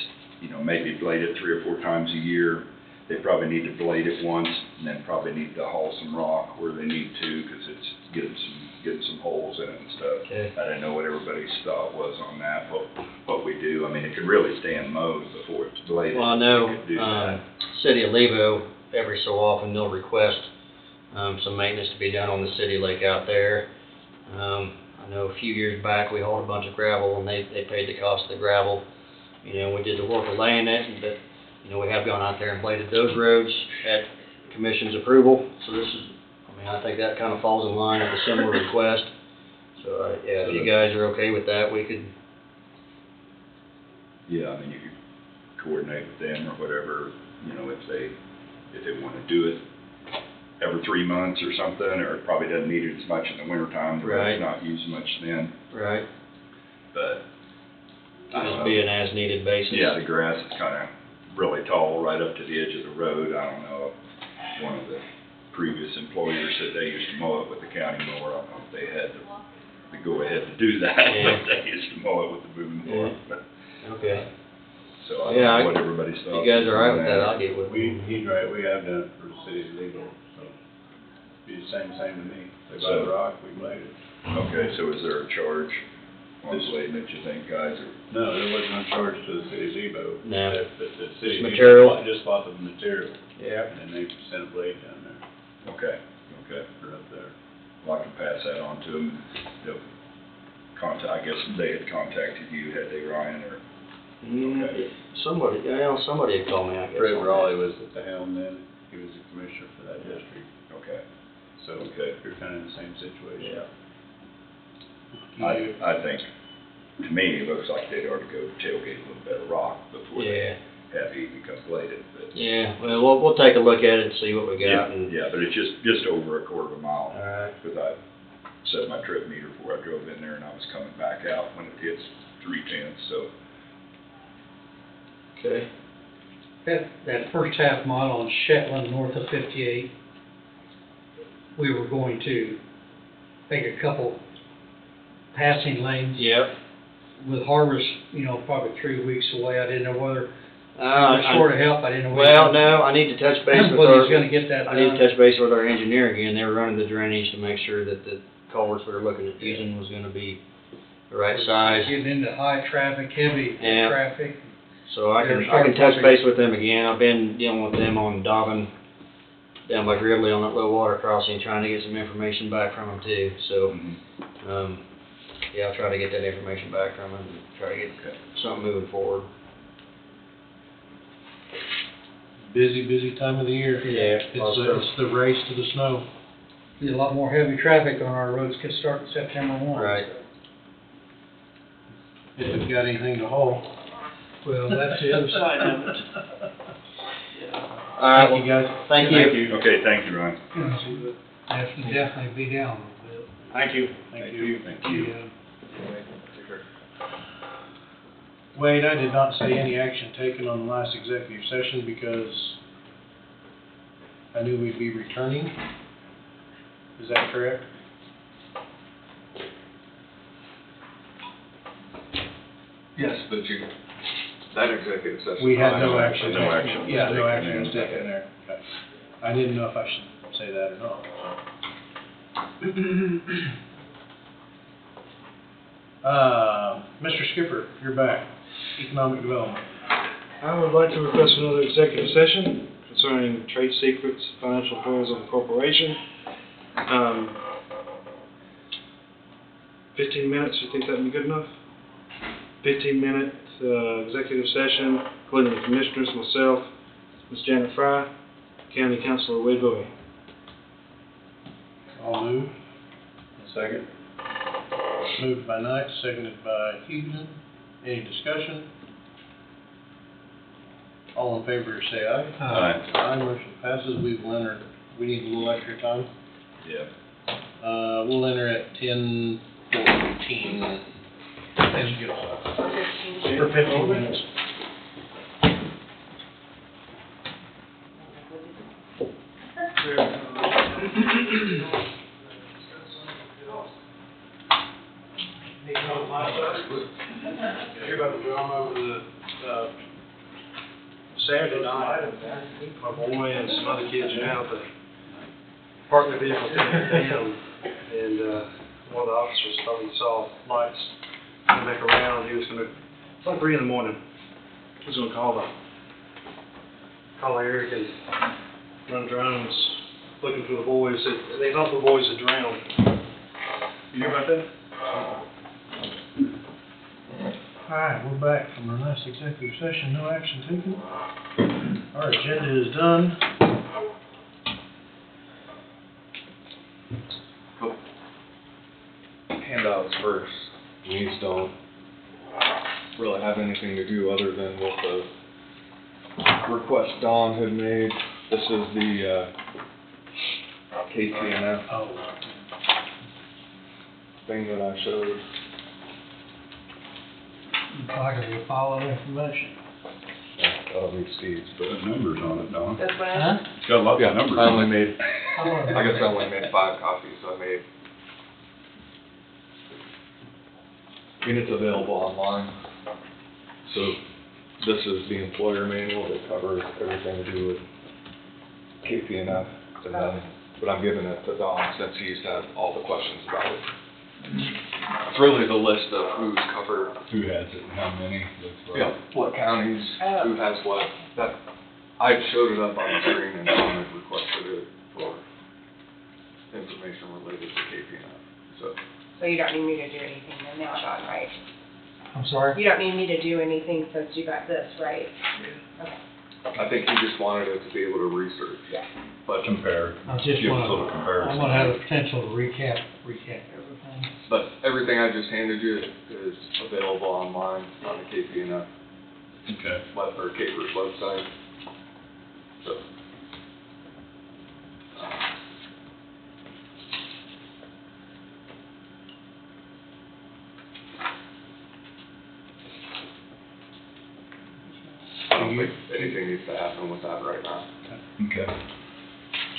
maybe blade it 3 or 4 times a year. They probably need to blade it once, and then probably need to haul some rock where they need to, because it's getting some holes in it and stuff. Okay. I didn't know what everybody's thought was on that, what we do. I mean, it could really stand mowed before it's bladed. well, I know, We could do that. City of Levo, every so often, they'll request, some maintenance to be done on the city lake out there. I know a few years back, we hauled a bunch of gravel, and they paid the cost of the gravel. We did the work of laying it, but, we have gone out there and bladed those roads at commission's approval. So this is, I think that kind of falls in line with a similar request. So, yeah, if you guys are okay with that, we could, Yeah, I mean, you could coordinate with them or whatever, if they want to do it every 3 months or something, or it probably doesn't need it as much in the wintertime, the road's Right. not used much then, right, but. just be an as-needed basis. Yeah, the grass is kind of really tall right up to the edge of the road. I don't know if one of the previous employers said they used to mow it with the county mower. I don't know if they had the go-ahead to do that, Yeah. but they used to mow it with the boom mower. Yeah. But, Okay. so I Yeah, don't know what everybody's If thought. you guys are all right with that, I'll get with We, you. he's right, we have done it for the city of Legal, so be the same to me. They buy So- the rock, we blade it. Okay, so is there a charge on blading that you think, guys, or? No, there wasn't no charge to the city of Lebo. No. The city of Lebo material. just bought the material, Yeah. and they sent a blade down there, Okay, or up there. well, I can pass that on to them. They'll I guess they had contacted you, had they, Ryan, or? Okay. Somebody had called me, I guess. Fred on that. Raleigh was at the helm then, he was the commissioner for that district, Okay. so Okay. you're kinda in the same situation. Yeah. I think, to me, it looks like they'd ought to go tailgate a little bit of rock before Yeah. they have it become bladed, but. Yeah, well, we'll take a look at it and see what we got and. Yeah, but it's just over a quarter of a mile. Alright. Because I set my trip meter before I drove in there and I was coming back out when it hits 310, so. Okay. That first half mile on Shetland north of 58, we were going to take a couple passing lanes. Yep. With harvest, probably 3 weeks away, I didn't know whether, short of help, I didn't know. Well, no, I need to touch base with Whether our. he's gonna get that I need to done. touch base with our engineer again. They were running the drainage to make sure that the culverts we were looking at using was gonna be the right size. Getting into high traffic, heavy Yeah. traffic. So I can touch base with them again. I've been dealing with them on Dobbin down by Gridley on that low water crossing, trying to get some information back from them too. So, yeah, I'll try to get that information back from them and try to get something moving forward. Busy time of the year. Yeah. It's the race to the snow. Be a lot more heavy traffic on our roads could start September 1. Right. If they've got anything to haul. Well, that's the other side of it. All right, Thank you, guys. Thank you. Okay, thank you, Ryan. Has to definitely be down a little bit. Thank you. Thank you. Thank you. Yeah. Wade, I did not see any action taken on the last executive session because I knew we'd be returning. Is that correct? Yes, but that executive session. We had no action. No action. Yeah, no Taken action was in. taken there. Okay. I didn't know if I should say that or not. Mr. Skipper, you're back. Economic Development. I would like to request another executive session concerning trade secrets, financial affairs of the corporation. 15 minutes, you think that'd be good enough? 15-minute executive session, including the commissioners, myself, Ms. Janet Fry, County Councilor Wade Bowie. I'll move. Second? Moved by Knight, seconded by Hughton. Any discussion? All in favor, say aye. Aye. Aye, motion passes. We need a little extra time. Yeah. We'll enter at 10:14. Thank you. For 15 minutes. Hear about the drama over the, Saturday night. My boy and some other kids are out that parked their vehicles down, and one of the officers thought he saw lights come back around. He was gonna, it's like 3 in the morning, he was gonna call Eric and run drones looking for the boys. They thought the boys had drowned. You hear about that? All right, we're back from our last executive session. No action taken. Our agenda is done. Handouts first. These don't really have anything to do other than what the request Don had made. This is the KTNF Oh, thing that I showed. Like a follow information. That'll be Steve's, but. Put numbers on it, Don. This one is? Huh? It's got lots Yeah, of numbers I on only it. made, I guess I only made 5 copies, I made. And it's available online. So this is the employer manual that covers everything to do with KPNF. And then, but I'm giving it to Don since he's had all the questions about it. It's really the list of who's covered. Who has it and how many? Yeah, what counties, Oh. who has what. That, I showed it up on the screen and Don had requested it for information related to KPNF, so. So you don't need me to do anything then now, Don, right? I'm sorry? You don't need me to do anything since you got this, right? Okay. I think he just wanted it to be able to research. Yeah. But, Compare, I just give us a wanna, little comparison. I wanna have the potential to recap everything. but everything I just handed you is available online on the KPNF Okay. or Capers website. So, I don't think anything needs to happen with that right now. Okay.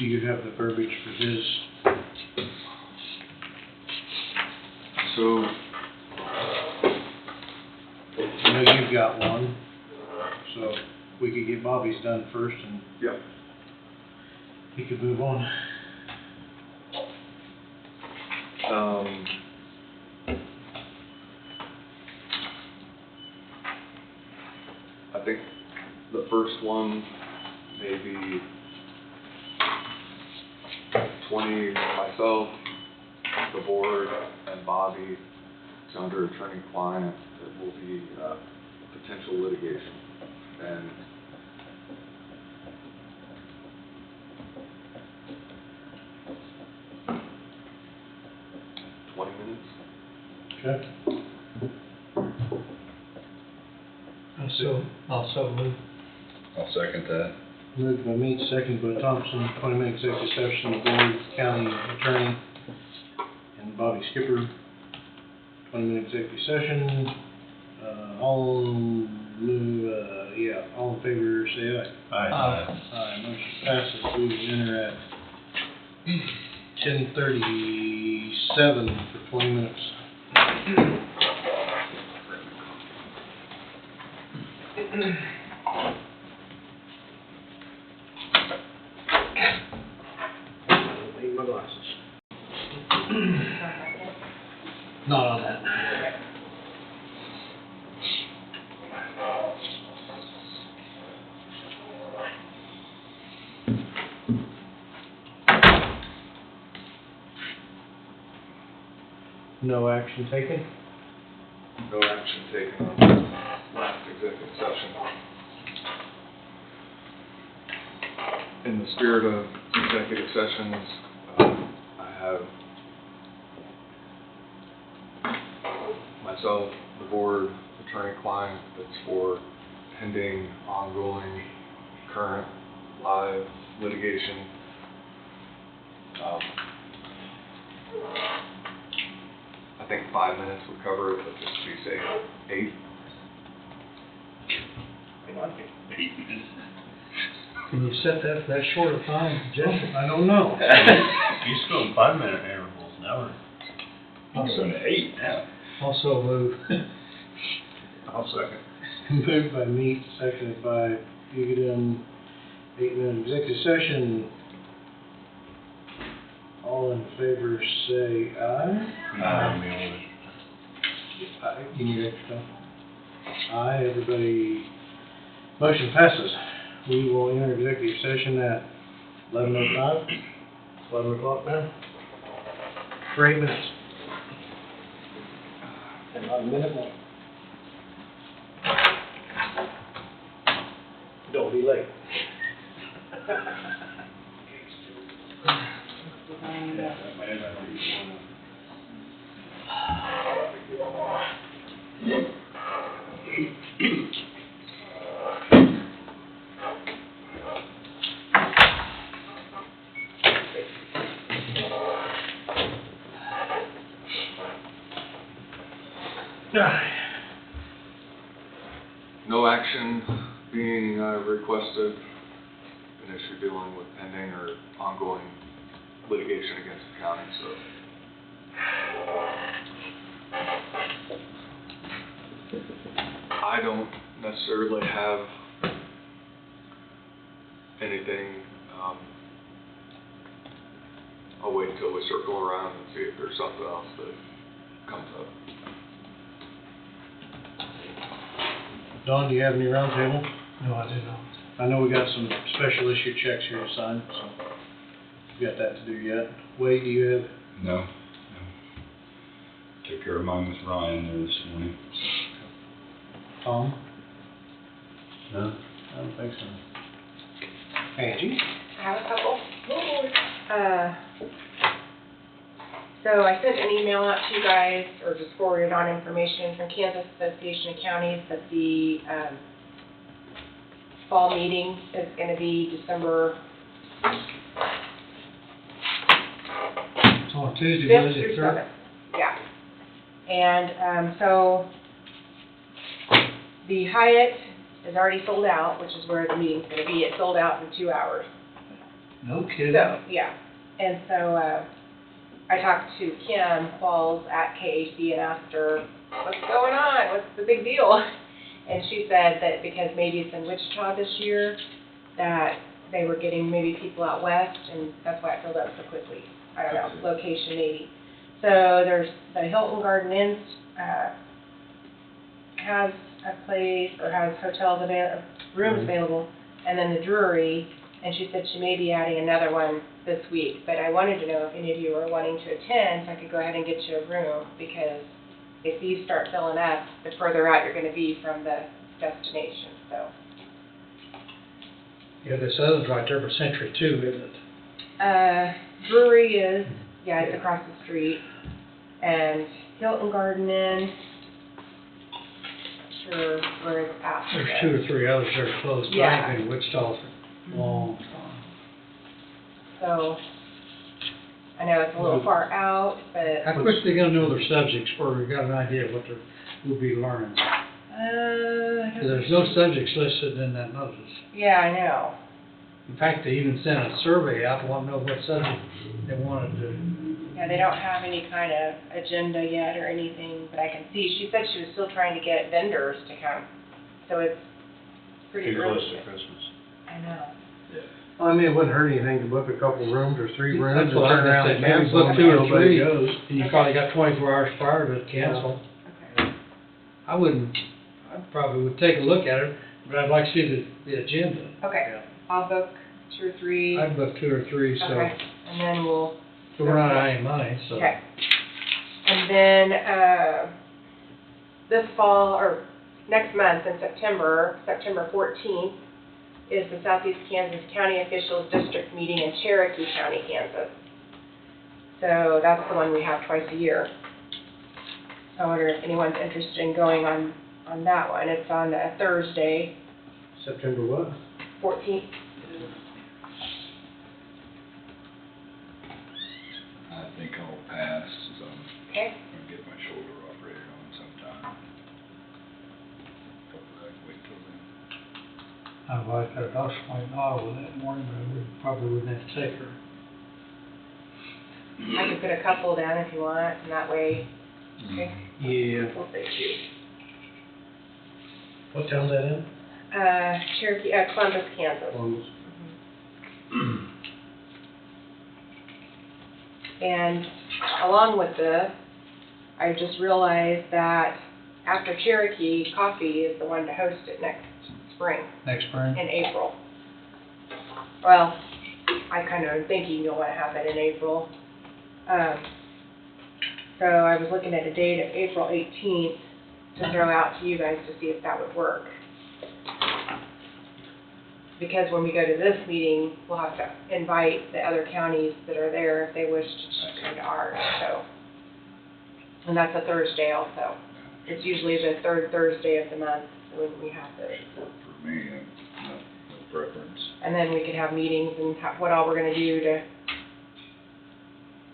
Do you have the verbiage for his? So, I know you've got one, so we could get Bobby's done first and yep. he could move on. I think the first one, maybe 20, myself, the board, and Bobby, is under attorney-client, it will be potential litigation. And minutes. Okay. Also move. I'll second that. Moved by Meeks, seconded by Thompson, 20-minute executive session, the board, county attorney, and Bobby Skipper. 20-minute executive session. All in favor, say aye. Aye. Aye, motion passes. We will enter at 10:37 for 20 minutes. Need my glasses. Not on that. No action taken? No action taken on last executive session. In the spirit of executive sessions, I have myself, the board, attorney-client, that's for pending, ongoing, current, live litigation. I think 5 minutes would cover it, but just to be safe, 8. Can you set that short a time, Jeff? I don't know. He's going 5-minute intervals now. I'm going to 8 now. Also move. I'll second. Moved by Meeks, seconded by Fugedem, 8-minute executive session. All in favor say aye. Aye. You need extra time? Aye, everybody. Motion passes. We will enter executive session at 11:05. 11 o'clock now. For 8 minutes. And about a minute more. Don't be late. No action being requested, an issue dealing with pending or ongoing litigation against the county, so. I don't necessarily have anything. I'll wait until we circle around and see if there's something else that comes up. Don, do you have any roundtable? No, I did not. I know we got some special issue checks here to sign, so we got that to do yet. Wade, do you have? No. Took care of mine with Ryan there this morning. Tom? No? I don't think so. Angie? I have a couple. So I sent an email out to you guys, or just forwarded on information from Kansas Association of Counties that the fall meeting is going to be December It's on Tuesday, 5th Wednesday, through third. 7th. Yeah. And so the Hyatt is already sold out, which is where the meeting's going to be. It sold out in 2 hours. No kidding. So, yeah. And so I talked to Kim Qualls at KAC and asked her, what's going on? What's the big deal? And she said that because maybe it's in Wichita this year, that they were getting maybe people out west, and that's why it filled up so quickly. I don't know, location maybe. So there's the Hilton Garden Inn has a place, or has rooms available, and then the Drury, and she said she may be adding another one this week. But I wanted to know if any of you are wanting to attend, so I could go ahead and get you a room, because if these start filling up, the further out you're going to be from the destination, so. Yeah, this other's right there for Century too, isn't it? Drury is, yeah, it's across the street, and Hilton Garden Inn, not sure where it's at. There's 2 or 3 others that are close, but I ain't been to Wichita for a long time. So, I know it's a little far out, but. How quick they gonna know their subjects before we got an idea of what we'll be learning? 'Cause there's no subjects listed in that notice. Yeah, I know. In fact, they even sent a survey out to want to know what subject they wanted to. Yeah, they don't have any kind of agenda yet or anything, but I can see, she said she was still trying to get vendors to come, so it's pretty Too early. close to Christmas. I know. Well, I mean, it wouldn't hurt anything to book a couple rooms or 3 rooms and That's what I turn around said, and maybe cancel book them 2 if or nobody 3, goes. and you probably got 24 hours prior to cancel. Okay. I probably would take a look at it, but I'd like to see the agenda. Okay, I'll book 2 or 3. I'd book 2 or 3, so Okay, and then we'll, we're not out of money, so. okay. And then, this fall, or next month in September 14th, is the Southeast Kansas County Officials District Meeting in Cherokee County, Kansas. So that's the one we have twice a year. I wonder if anyone's interested in going on that one. It's on a Thursday, September what? 14th. I think I'll pass, so I'm Okay. gonna get my shoulder operated on sometime. I can wait till then. My wife had a doctor's appointment in Ottawa that morning, but we probably wouldn't have to take her. I could put a couple down if you want, and that way, okay, Yeah. we'll say 2. What town's that in? Cherokee, Columbus, Kansas. Columbus. And along with this, I just realized that after Cherokee, Coffee is the one to host it next spring, Next spring? in April. Well, I kind of am thinking you'll want to have it in April. So I was looking at a date of April 18th to throw out to you guys to see if that would work. Because when we go to this meeting, we'll have to invite the other counties that are there if they wish to come to ours, so. And that's a Thursday also. It's usually the 3rd Thursday of the month when we have this. For me, no preference. And then we can have meetings and what all we're gonna do to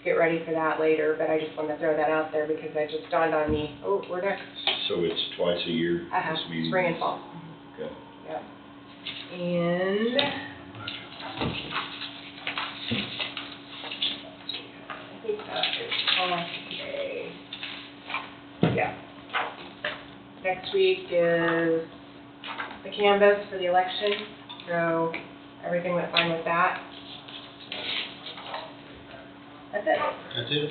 get ready for that later, but I just wanted to throw that out there because it just dawned on me, oh, we're next. So it's twice a year, this meeting? Spring and fall. Okay. Yep. And I think that is all today. Yeah. Next week is the canvas for the election, so everything went fine with that. That's it. That's it?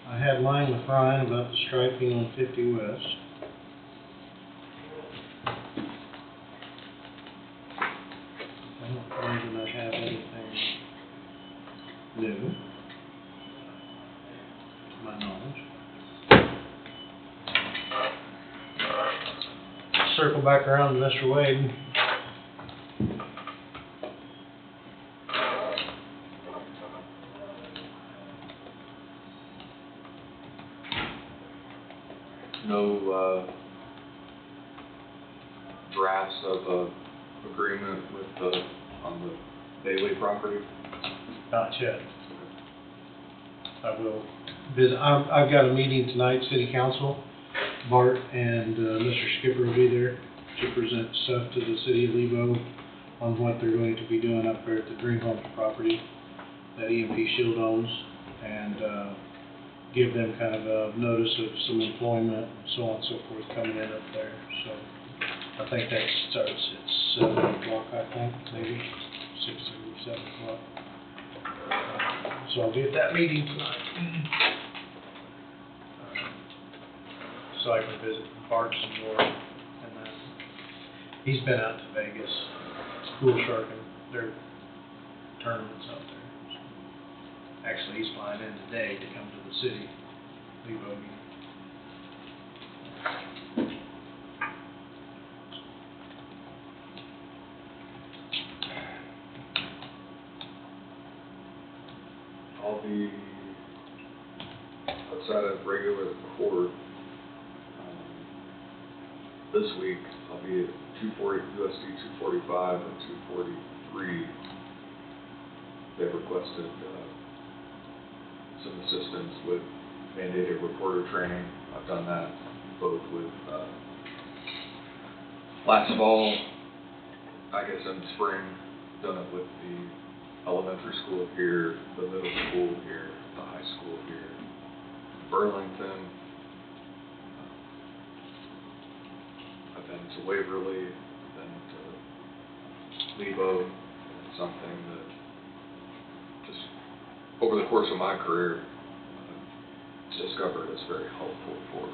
I had line with Ryan about the striping on 50 West. I don't know that I have anything new. To my circle back around to Mr. Wade. No, drafts of a agreement with the, on the Bailey property? Not yet. I will visit, I've got a meeting tonight, city council. Bart and, Mr. Skipper will be there to present stuff to the city of Lebo on what they're going to be doing up there at the Green Homes property that EMP Shield owns, and, give them kind of a notice of some employment and so on and so forth coming in up there, so. I think that starts at 7 o'clock, I think, maybe 6 or 7 o'clock. So I'll be at that meeting tonight. So I can visit Bart some more, and then he's been out to Vegas, school sharking, their tournaments out there. So actually, he's flying in today to come to the city, Lebo meeting. I'll be outside of regular court, this week. I'll be at 240, USD 245 and 243. They've requested, some assistance with mandated reporter training. I've done that both with, last fall, I guess in spring, done it with the elementary school here, the middle school here, the high school here, Burlington. I've been to Waverly, I've been to Lebo. It's something that just over the course of my career, I've discovered is very helpful for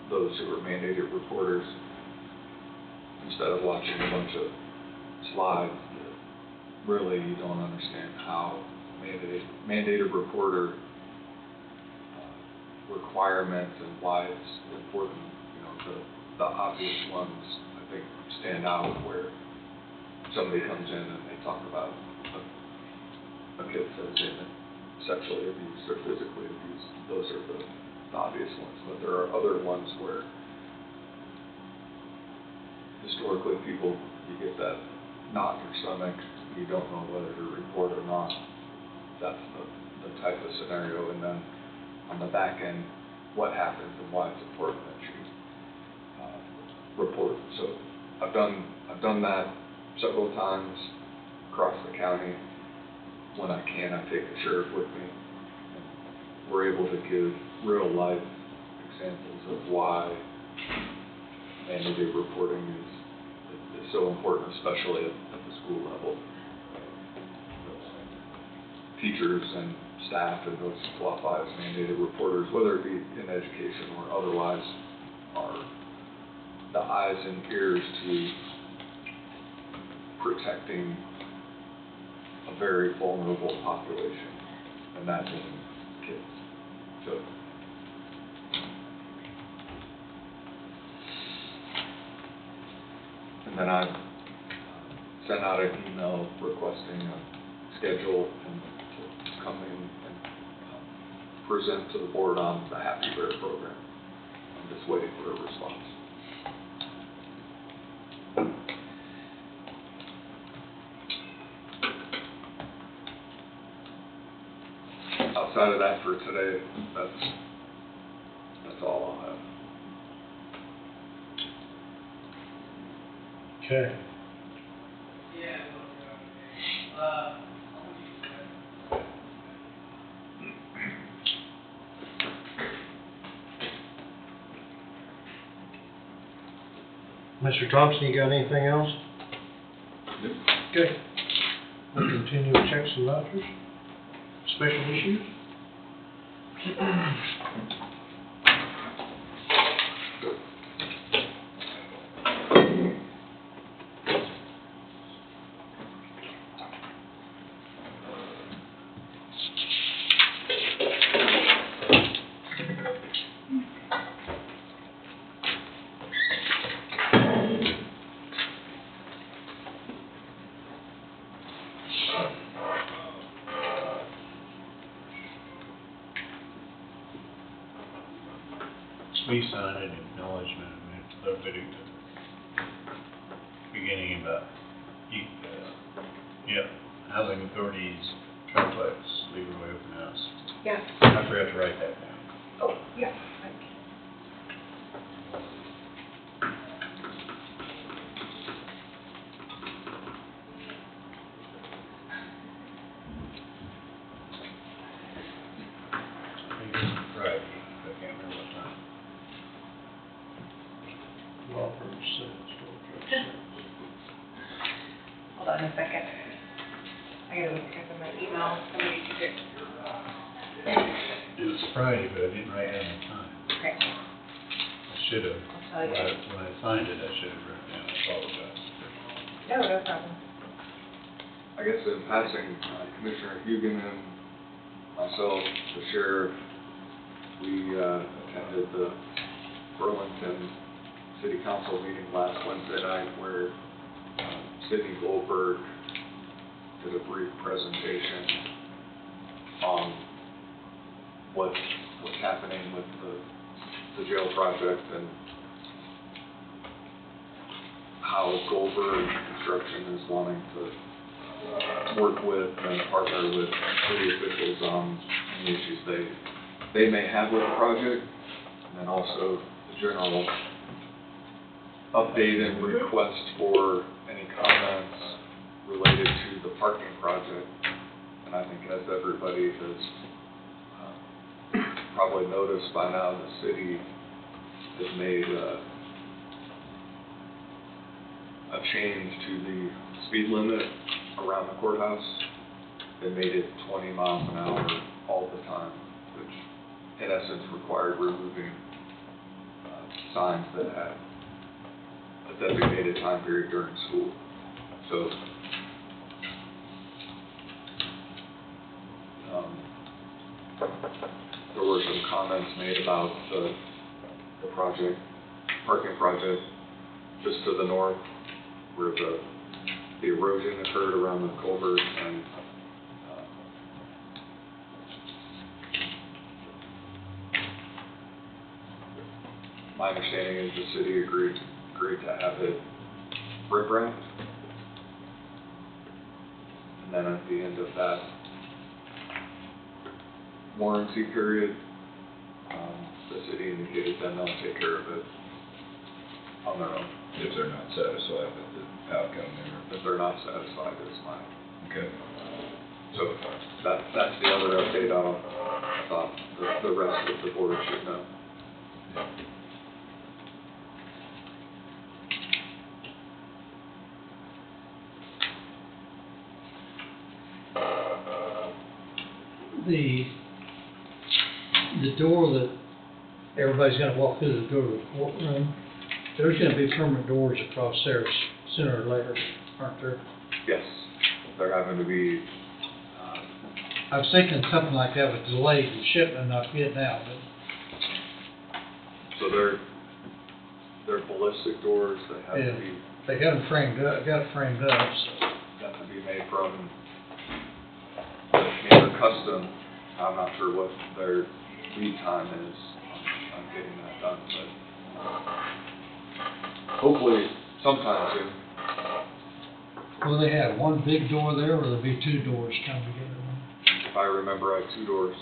those who are mandated reporters. Instead of watching a bunch of slides that really you don't understand how mandated reporter requirements and why it's important. You know, the obvious ones I think stand out, where somebody comes in and they talk about a kid that's been sexually abused or physically abused. Those are the obvious ones, but there are other ones where historically people, you get that knot in your stomach, you don't know whether to report or not. That's the type of scenario. And then on the back end, what happens and why it's important that you report. So I've done that several times across the county. When I can, I take the sheriff with me. And we're able to give real life examples of why mandated reporting is so important, especially at the school level. Teachers and staff and those who qualify as mandated reporters, whether it be in education or otherwise, are the eyes and ears to protecting a very vulnerable population, and that being kids. So, and then I sent out an email requesting a schedule and to come in and present to the board on the Happy Bear program. I'm just waiting for a response. Outside of that for today, that's all I'll have. Okay. Mr. Thompson, you got anything else? Nope. Okay. We'll continue with checks and vouchers. Special issues? we sign an acknowledgement, I mean, it's a bit beginning about, housing authorities, triplex, legal way open house. Yeah. I forgot to write that down. Oh, yeah. I think it's Friday, I can't remember what time. Law firm says, Hold on a second. I gotta look at my email, somebody took it. It was Friday, but I didn't write down the time. Okay, I should have. I'll tell you. When I signed it, I should have written down, I apologize. No, no problem. I guess in passing, Commissioner Hugan and myself, the sheriff, we attended the Burlington City Council meeting last Wednesday night where Sidney Goldberg did a brief presentation on what's happening with the jail project and how Goldberg Construction is wanting to work with and partner with city officials on any issues they may have with the project, and then also the general update and request for any comments related to the parking project. And I think as everybody has probably noticed by now, the city has made a change to the speed limit around the courthouse. They made it 20 miles an hour all the time, which in essence required removing signs that had a designated time period during school. So there were some comments made about the project, parking project just to the north where the erosion occurred around the culvert, and my understanding is the city agreed to have it rip-wrapped. And then at the end of that warranty period, the city indicated then they'll take care of it on their own. If they're not satisfied with the outcome there. If they're not satisfied, it's fine. Okay. So that's the other update I thought the rest of the board should know. The door that everybody's gonna walk through the door of the courtroom, there's gonna be permanent doors across there sooner or later, aren't there? Yes, they're having to be, I was thinking something like that was delayed in shipment, not getting out, but so they're ballistic doors, they have Yeah. to be, they got them framed up, so. have to be made from, they're custom. I'm not sure what their lead time is on getting that done, but hopefully sometime soon. Will they have one big door there, or there'll be two doors come together? If I remember right, 2 doors.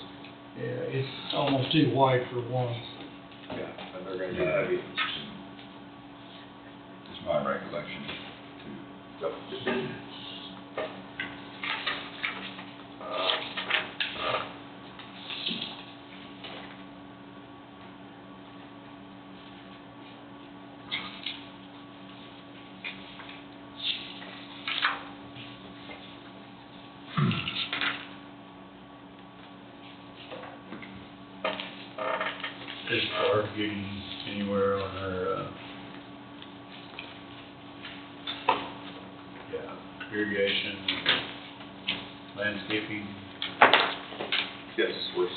Yeah, it's almost too wide for one. Yeah, and they're gonna be heavy. It's my recollection too. Yep. Is Barb getting anywhere on her, irrigation, landscaping? Yes, we're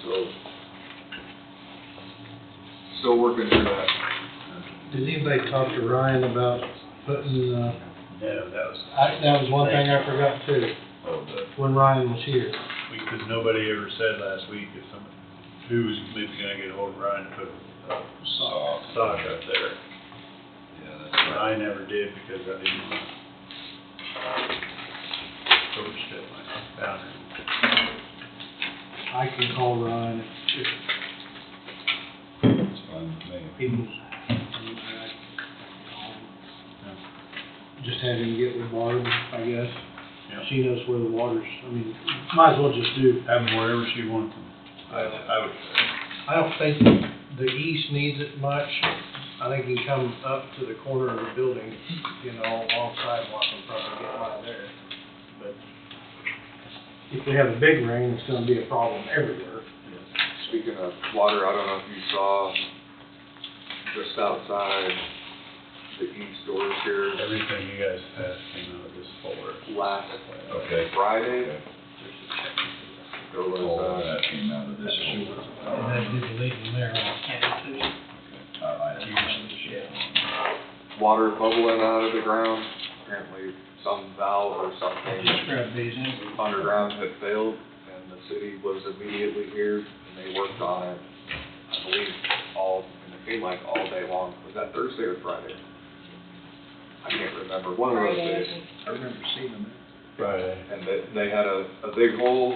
still working through that. Did anybody talk to Ryan about putting, No, that was, that was one thing I forgot too, when Ryan was here. because nobody ever said last week if somebody, who was maybe gonna get a hold of Ryan to put Soft. Sock up there. Yeah, that's right. I never did because I didn't want to overstep my boundary. I can call Ron if It's fine with me. people, just have him get with Barb, I guess. Yeah. She knows where the water's, I mean, might as well just do, Have them wherever she wants them. I would say. I don't think the east needs it much. I think he can come up to the corner of the building, you know, along sidewalk and probably get by there. But if we have a big rain, it's gonna be a problem everywhere. Speaking of water, I don't know if you saw just outside the east doors here Everything you guys passed came out of this folder. last Okay. Friday. There All was, of that came out of this And folder. then did the legal there. water bubbling out of the ground. Apparently some valve or something grab these in. underground had failed, and the city was immediately here, and they worked on it, I believe, and it seemed like all day long. Was that Thursday or Friday? I can't remember, one of those Friday, I days. think. I remember seeing them. Friday. And they had a big hole.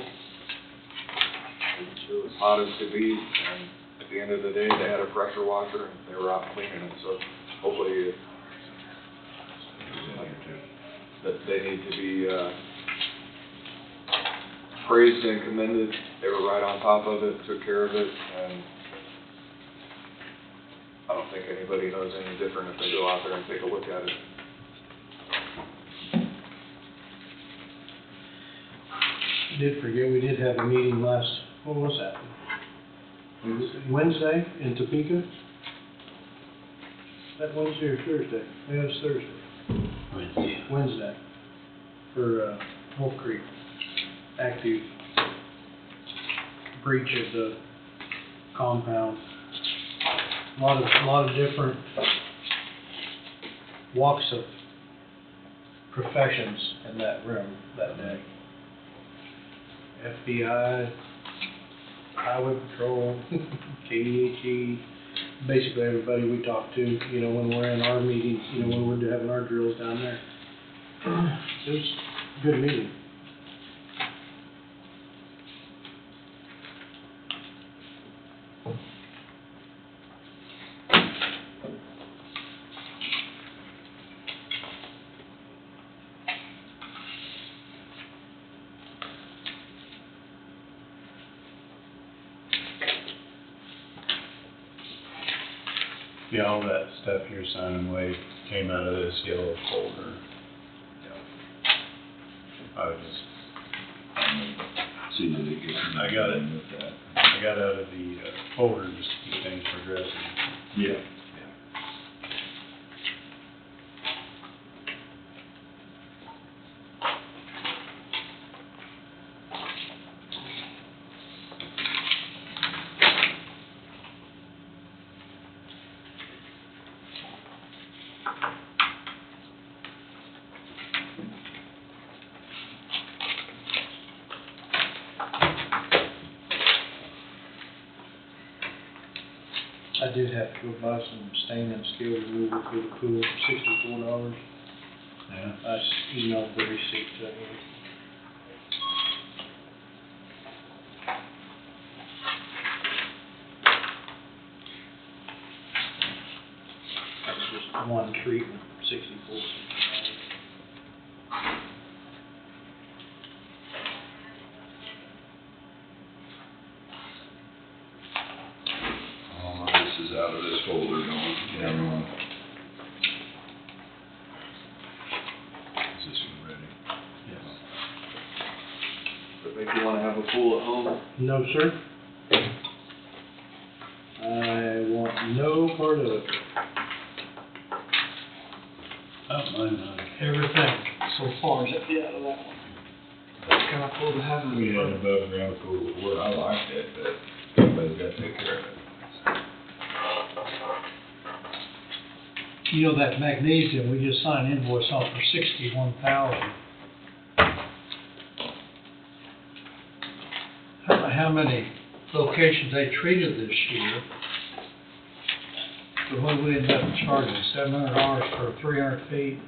It was hot as could be, and at the end of the day, they had a pressure washer, and they were out cleaning it, so hopefully that they need to be praised and commended. They were right on top of it, took care of it, and I don't think anybody knows any different if they go out there and take a look at it. Did forget, we did have a meeting last, what was that? Wednesday in Topeka? That Wednesday or Thursday? Maybe it was Thursday. Wednesday. For, Wolf Creek. Active breach of the compound. A lot of different walks of professions in that room that day. FBI, Highway Patrol, KDHE, basically everybody we talk to, you know, when we're in our meetings, you know, when we're having our drills down there. It was a good meeting. Yeah, all that stuff you're signing away came out of this yellow folder. I was just, See, did it get? I got it. With that. I got out of the folder just to keep things progressing. Yeah. I did have to go buy some stain and scale removal for the pool, $64. Yeah. I emailed the receipt to him. That's just one treatment, 64. All of this is out of this folder, going, everyone. Is this one ready? Yes. But make you wanna have a pool at home? No, sir. I want no part of it. I don't mind that. Everything so far is out of that one. Kind of cool to have We had an above ground pool before, I liked it, but everybody's got to take care of it. You know, that magnesium, we just signed an invoice off for $61,000. How many locations they treated this year? So what do we end up charging, $700 for 300 feet?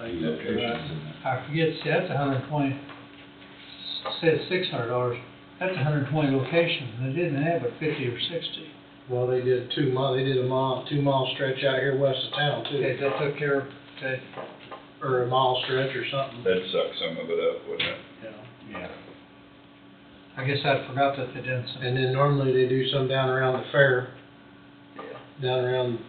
I forget, see, that's 120, says $600, that's 120 locations, and they didn't have but 50 or 60. Well, they did 2 mile, they did a 2-mile stretch out here west of town too. Okay, that took care of, that, Or a mile stretch or something, That'd suck some of it up, wouldn't it? you know. Yeah. I guess I forgot that they did some. And then normally they do some down around the fair, down around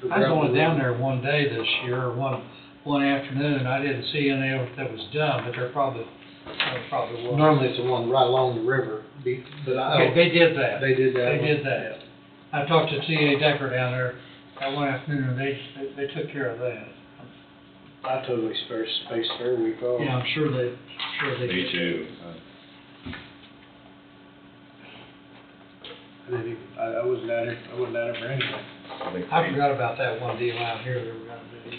the. I was only down there one day this year, or one afternoon, I didn't see any of it that was done, but there probably was. Normally it's the one right along the river, but Okay, they did that. They did that. They did that. I talked to T.A. Decker down there that one afternoon, and they took care of that. I totally spaced fair week off. Yeah, I'm sure they Me did. too. I didn't even, I wasn't at it for anything. I think I forgot about that one deal out here that we're gonna do.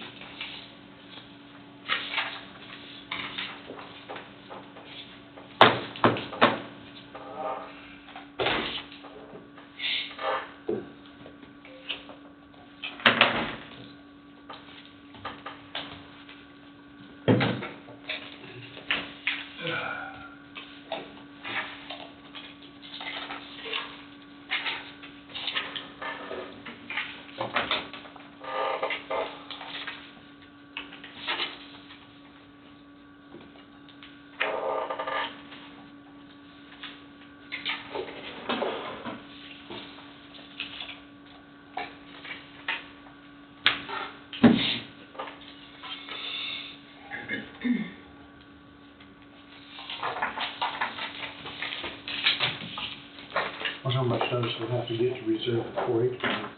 Well, how much notice we'll have to get to reserve the 4-H permit?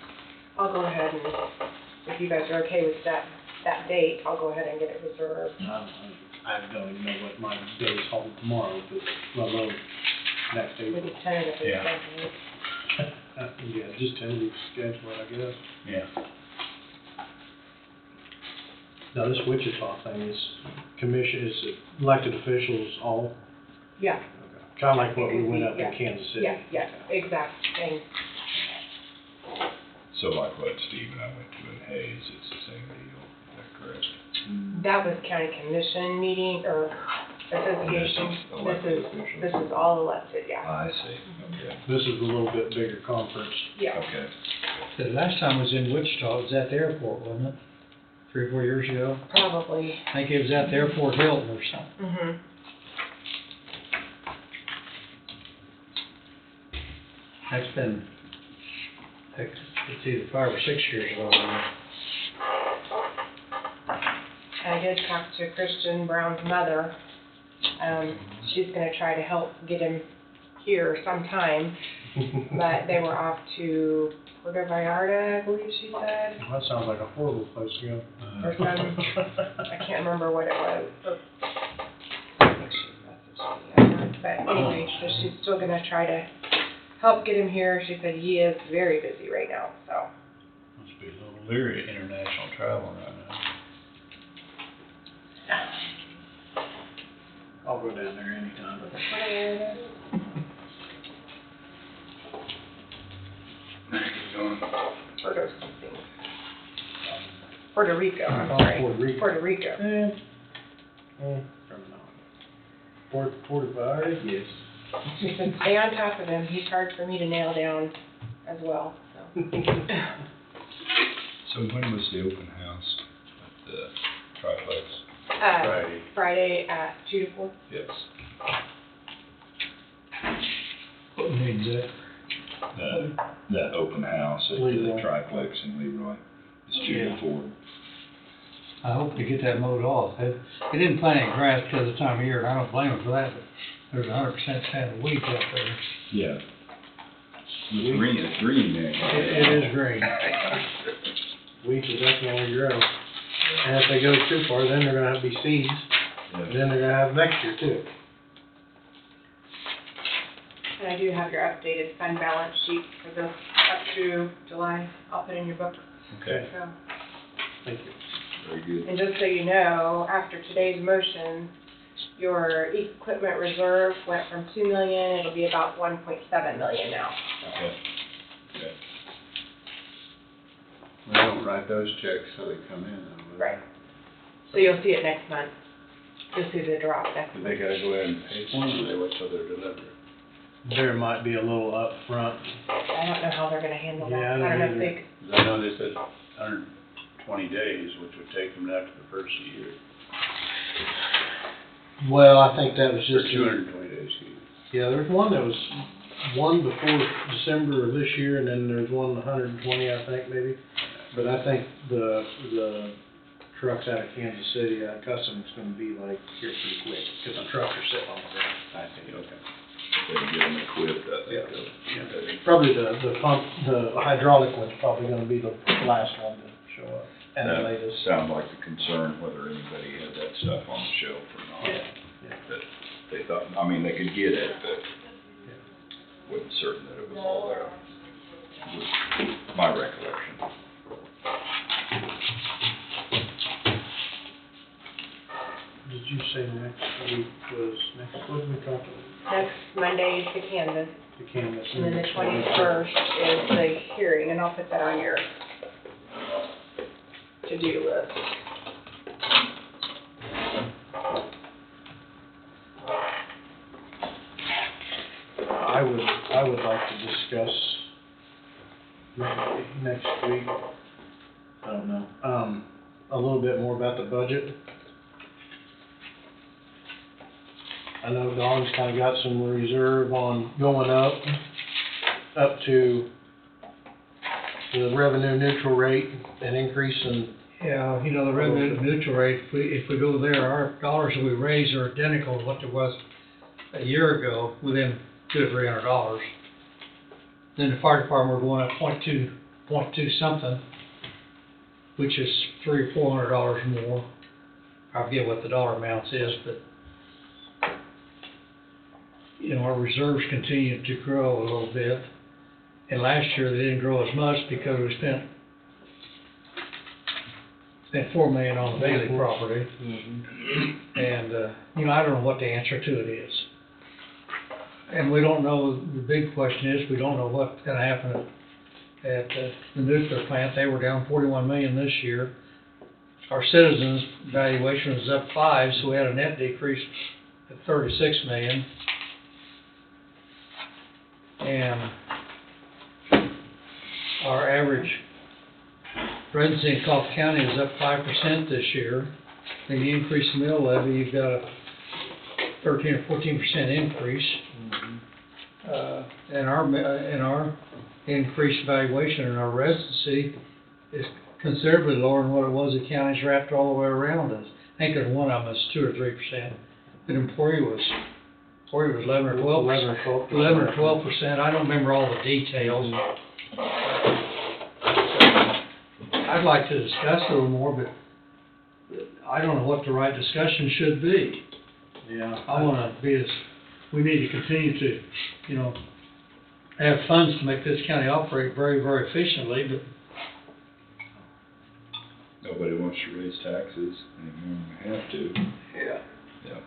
I'll go ahead and, if you guys are okay with that date, I'll go ahead and get it reserved. I don't even know what my days hold tomorrow, but let alone next We April. can tentatively Yeah. schedule it. Yeah, just tentative schedule it, I guess. Yeah. Now, this Wichita thing is commission, is elected officials all, Yeah, kind of like what we went up Yeah. in Kansas City. yeah, exact same. So like what Steve and I went to in Hayes, it's the same deal, is that correct? That was county commission meeting, or association. Elected officials. This is all elected, yeah. I see, okay, This is a little bit bigger conference. Yeah. okay. The last time I was in Wichita, it was at the airport, wasn't it? 3 or 4 years ago? Probably. I think it was at the Airport Hilton or something. Mm-hmm. That's been, heck, it's either 5 or 6 years ago. now. I did talk to Christian Brown's mother. She's gonna try to help get him here sometime, but they were off to Puerto Vallarta, I believe she said, Well, that sounds like a horrible place to go. or some, I can't remember what it was. I think she messaged me. But anyway, so she's still gonna try to help get him here. She said he is very busy right now, so. Must be a little leery of international travel right now. I'll go down there anytime. Puerto something. Puerto Rico, I'm Oh, sorry. Puerto Rico. Puerto Rico. Puerto Vallarta, yes. She said, stay on top of him. He's hard for me to nail down as well, so. So when was the open house at the triplex? Friday. Friday at 2 to 4. Yes. What means that? That open house at the Leroy. triplex in Leroy, it's 2 to 4. I hope they get that mowed off. They didn't plant any grass because of the time of year, and I don't blame them for that, but there's 100% stand of wheat out there. Yeah. It's green there. It is green. Weeds will definitely grow. And if they go too far, then they're gonna have to be seeds, and then they're gonna have next year too. And I do have your updated fund balance sheet for this up through July. I'll put in your book. Okay, So, Thank you. very good. and just so you know, after today's motion, your equipment reserve went from 2 million, it'll be about 1.7 million now. Okay. Okay. We don't write those checks till they come in, though. do we? Right. So you'll see it next month. You'll see the drop next Do month. they gotta go ahead and pay for them, or they wait till they're delivered? There might be a little upfront. I don't know how they're gonna handle that. Yeah, I don't know if neither. they, 'Cause I know they said 120 days, which would take them after the first year, Well, I think that was or just. 220 days, excuse me. Yeah, there's one that was, one before December of this year, and then there's one 120, I think, maybe. But I think the trucks out of Kansas City, Customs gonna be like here pretty quick, because the trucks are sitting on the ground. I see, okay. They can get them equipped, I think. Yeah. Okay. Probably the pump, the hydraulic one's probably gonna be the last one to show up, and the That latest. sounded like the concern whether anybody had that stuff on the shelf or not. Yeah, yeah. That they thought, I mean, they could get it, but wasn't certain that it was all there. Was my recollection. Did you say next week was, what did we talk about? next Monday is the canvas, The canvas. and then the 21st is the hearing, and I'll put that on your to-do list. I would like to discuss next week, I don't know, a little bit more about the budget. I know Dawn's kinda got some reserve on going up to the revenue neutral rate and increasing. Yeah, you know, the revenue neutral rate, if we go there, our dollars that we raise are identical to what there was a year ago, within $200 or $300. Then the fire department, we're going up point two something, which is $300 or $400 more. I forget what the dollar amounts is, but you know, our reserves continue to grow a little bit. And last year they didn't grow as much because we spent $4 million on the Bailey property. And, you know, I don't know what the answer to it is. And we don't know, the big question is, we don't know what's gonna happen at the nuclear plant. They were down $41 million this year. Our citizens' valuation was up 5, so we had a net decrease of $36 million. And our average residency in Coffee County is up 5% this year. And you increase the mill levy, you've got a 13 or 14% increase. And our increased valuation in our residency is considerably lower than what it was the counties wrapped all the way around us. I think there's one of them that's 2 or 3%. But Emporia was 11 or 12%. 11 or 12%. I don't remember all the details. I'd like to discuss it a little more, but I don't know what the right discussion should be. Yeah. I wanna be as, we need to continue to, you know, have funds to make this county operate very, very efficiently, but Nobody wants to raise taxes anymore than we have to. yeah. Yeah.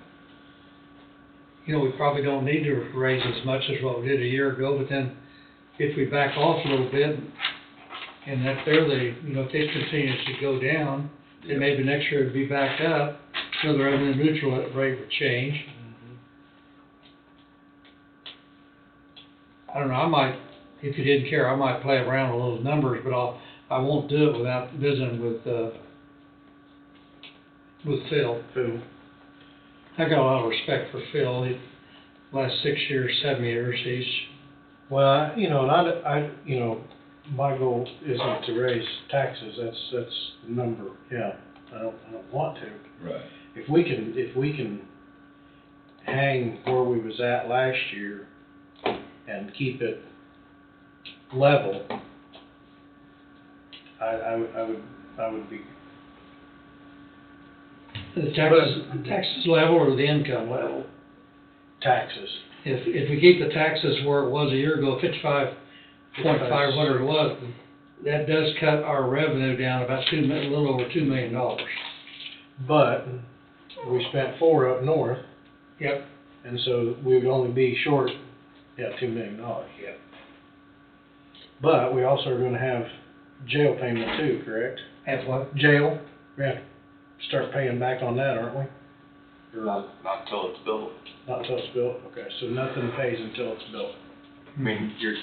You know, we probably don't need to raise as much as what we did a year ago, but then if we back off a little bit, and if it continues to go down, then maybe next year it'd be back up, so the revenue neutral rate would change. I don't know, I might, if you didn't care, I might play around with little numbers, but I won't do it without visiting with Phil. Who? I got a lot of respect for Phil. Last 6 years, 7 years, he's, Well, my goal isn't to raise taxes, that's the number, yeah, I don't want to. Right. If we can hang where we was at last year and keep it level, I would be. the taxes level or the income level. Taxes. If we keep the taxes where it was a year ago, 55.5, whatever it was, that does cut our revenue down about a little over $2 million. But we spent 4 up north, Yep. and so we would only be short, $2 million, yep. But we also are gonna have jail payment too, correct? Have what? Jail, we have to start paying back on that, aren't we? Or Not until it's built. not until it's built? Okay, so nothing pays until it's built. I mean, Your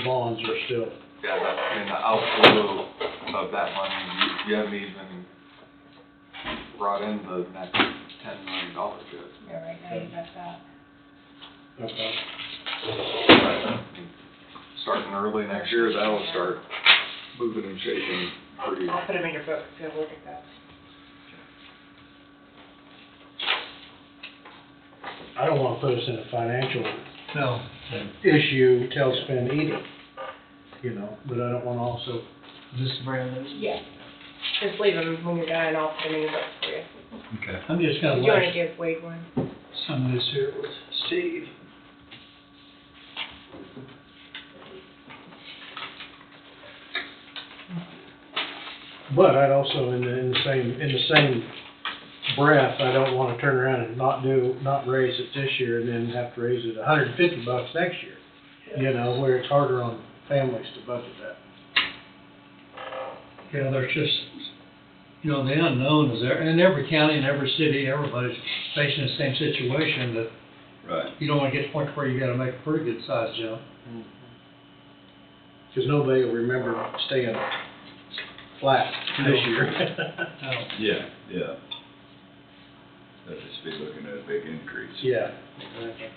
bonds are still, yeah, the outflow of that money, you haven't even brought in the next $10 million yet. Yeah, right now you got that. okay. Starting early next year, that'll start moving and shaking pretty. I'll put them in your book, so look at that. I don't wanna put us in a financial No. issue, tell, spend, eat it, you know, but I don't wanna also, Is this brand new? Yeah. Just leave them when you're done, I'll put them in your book for you. Okay. I'm just gonna You wanna let give Wade one? some of this here with Steve. But I'd also, in the same breath, I don't wanna turn around and not raise it this year and then have to raise it $150 next year. You know, where it's harder on families to budget that. Yeah, there's just, you know, the unknown is there, and every county and every city, everybody's facing the same situation, that Right. you don't wanna get to the point where you gotta make a pretty good sized jump. Cause nobody will remember staying flat this year. No. Yeah, yeah. They'll just be looking at a big increase. Yeah, exactly.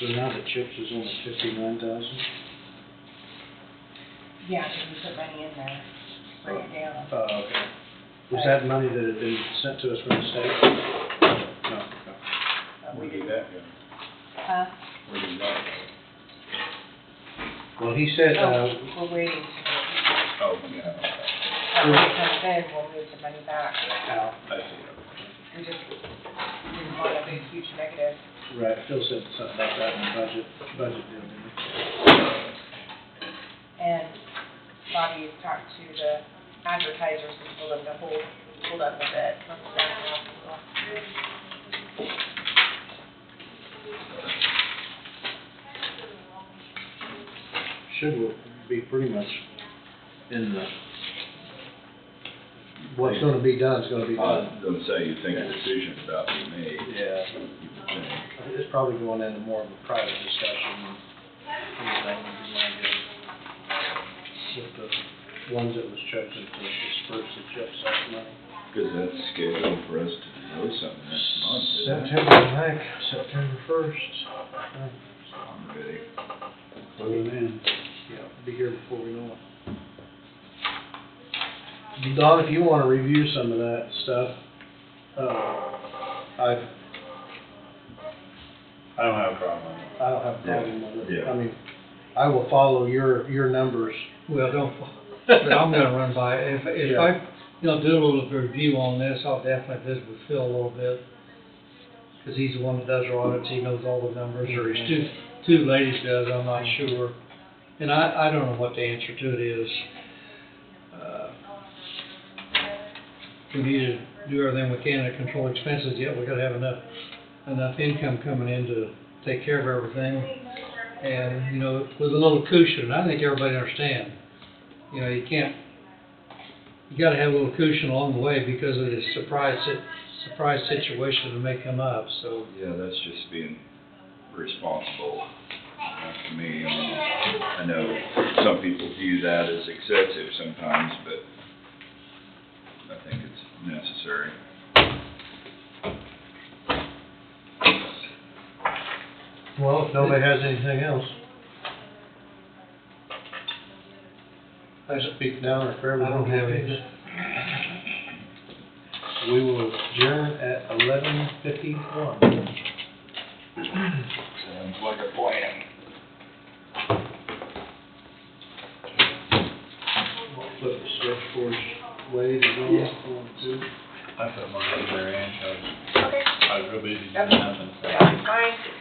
So now the chips is only 59,000? Yeah, because we put money in there, bring it down. Oh, okay. Was that money that had been sent to us from the state? No, okay. Where did that go? Huh? Where did that Well, he said, Oh, we're waiting. go? Oh, yeah, When it comes in, we'll move the money back. Al, I see. We just didn't want a big, huge negative. right, Phil said something about that in the budget deal, didn't he? And Bobby talked to the advertisers and told them to hold up a bit. Let the staff have a little. Should be pretty much in the, what's gonna be done is gonna be I done. was gonna say, you think a decision's about to be made. Yeah. You would think. It's probably going into more of a private discussion than anything would be my guess. With the ones that was chosen to disperse the CHIPS Act money. Cause that's scheduled for us to know something next month, isn't it? September, I think, September 1st. I'm ready. Amen. Yeah, be here before we know it. Don, if you wanna review some of that stuff, I don't have a problem with it. don't have a problem with it. Yeah. I mean, I will follow your numbers. Well, don't, but I'm gonna run by, if Yeah. I, you know, do a little review on this, I'll definitely visit with Phil a little bit. Cause he's the one that does our audits, he knows all the numbers, or his two ladies does, I'm not sure. And I don't know what the answer to it is. We need to do everything we can to control expenses, yet we gotta have enough income coming in to take care of everything. And, you know, with a little cushion, I think everybody understands. You know, you gotta have a little cushion along the way because of the surprise situation that may come up, so. Yeah, that's just being responsible, to me. I mean, I know some people view that as excessive sometimes, but I think it's necessary. Well, if nobody has anything else. I speak down or for I everyone. don't have anything. We will adjourn at 11:51. Sounds like a plan. Flip the switch for us. Wade is on too. I put mine in there and Okay, I was real busy doing Okay. nothing, so. that's fine.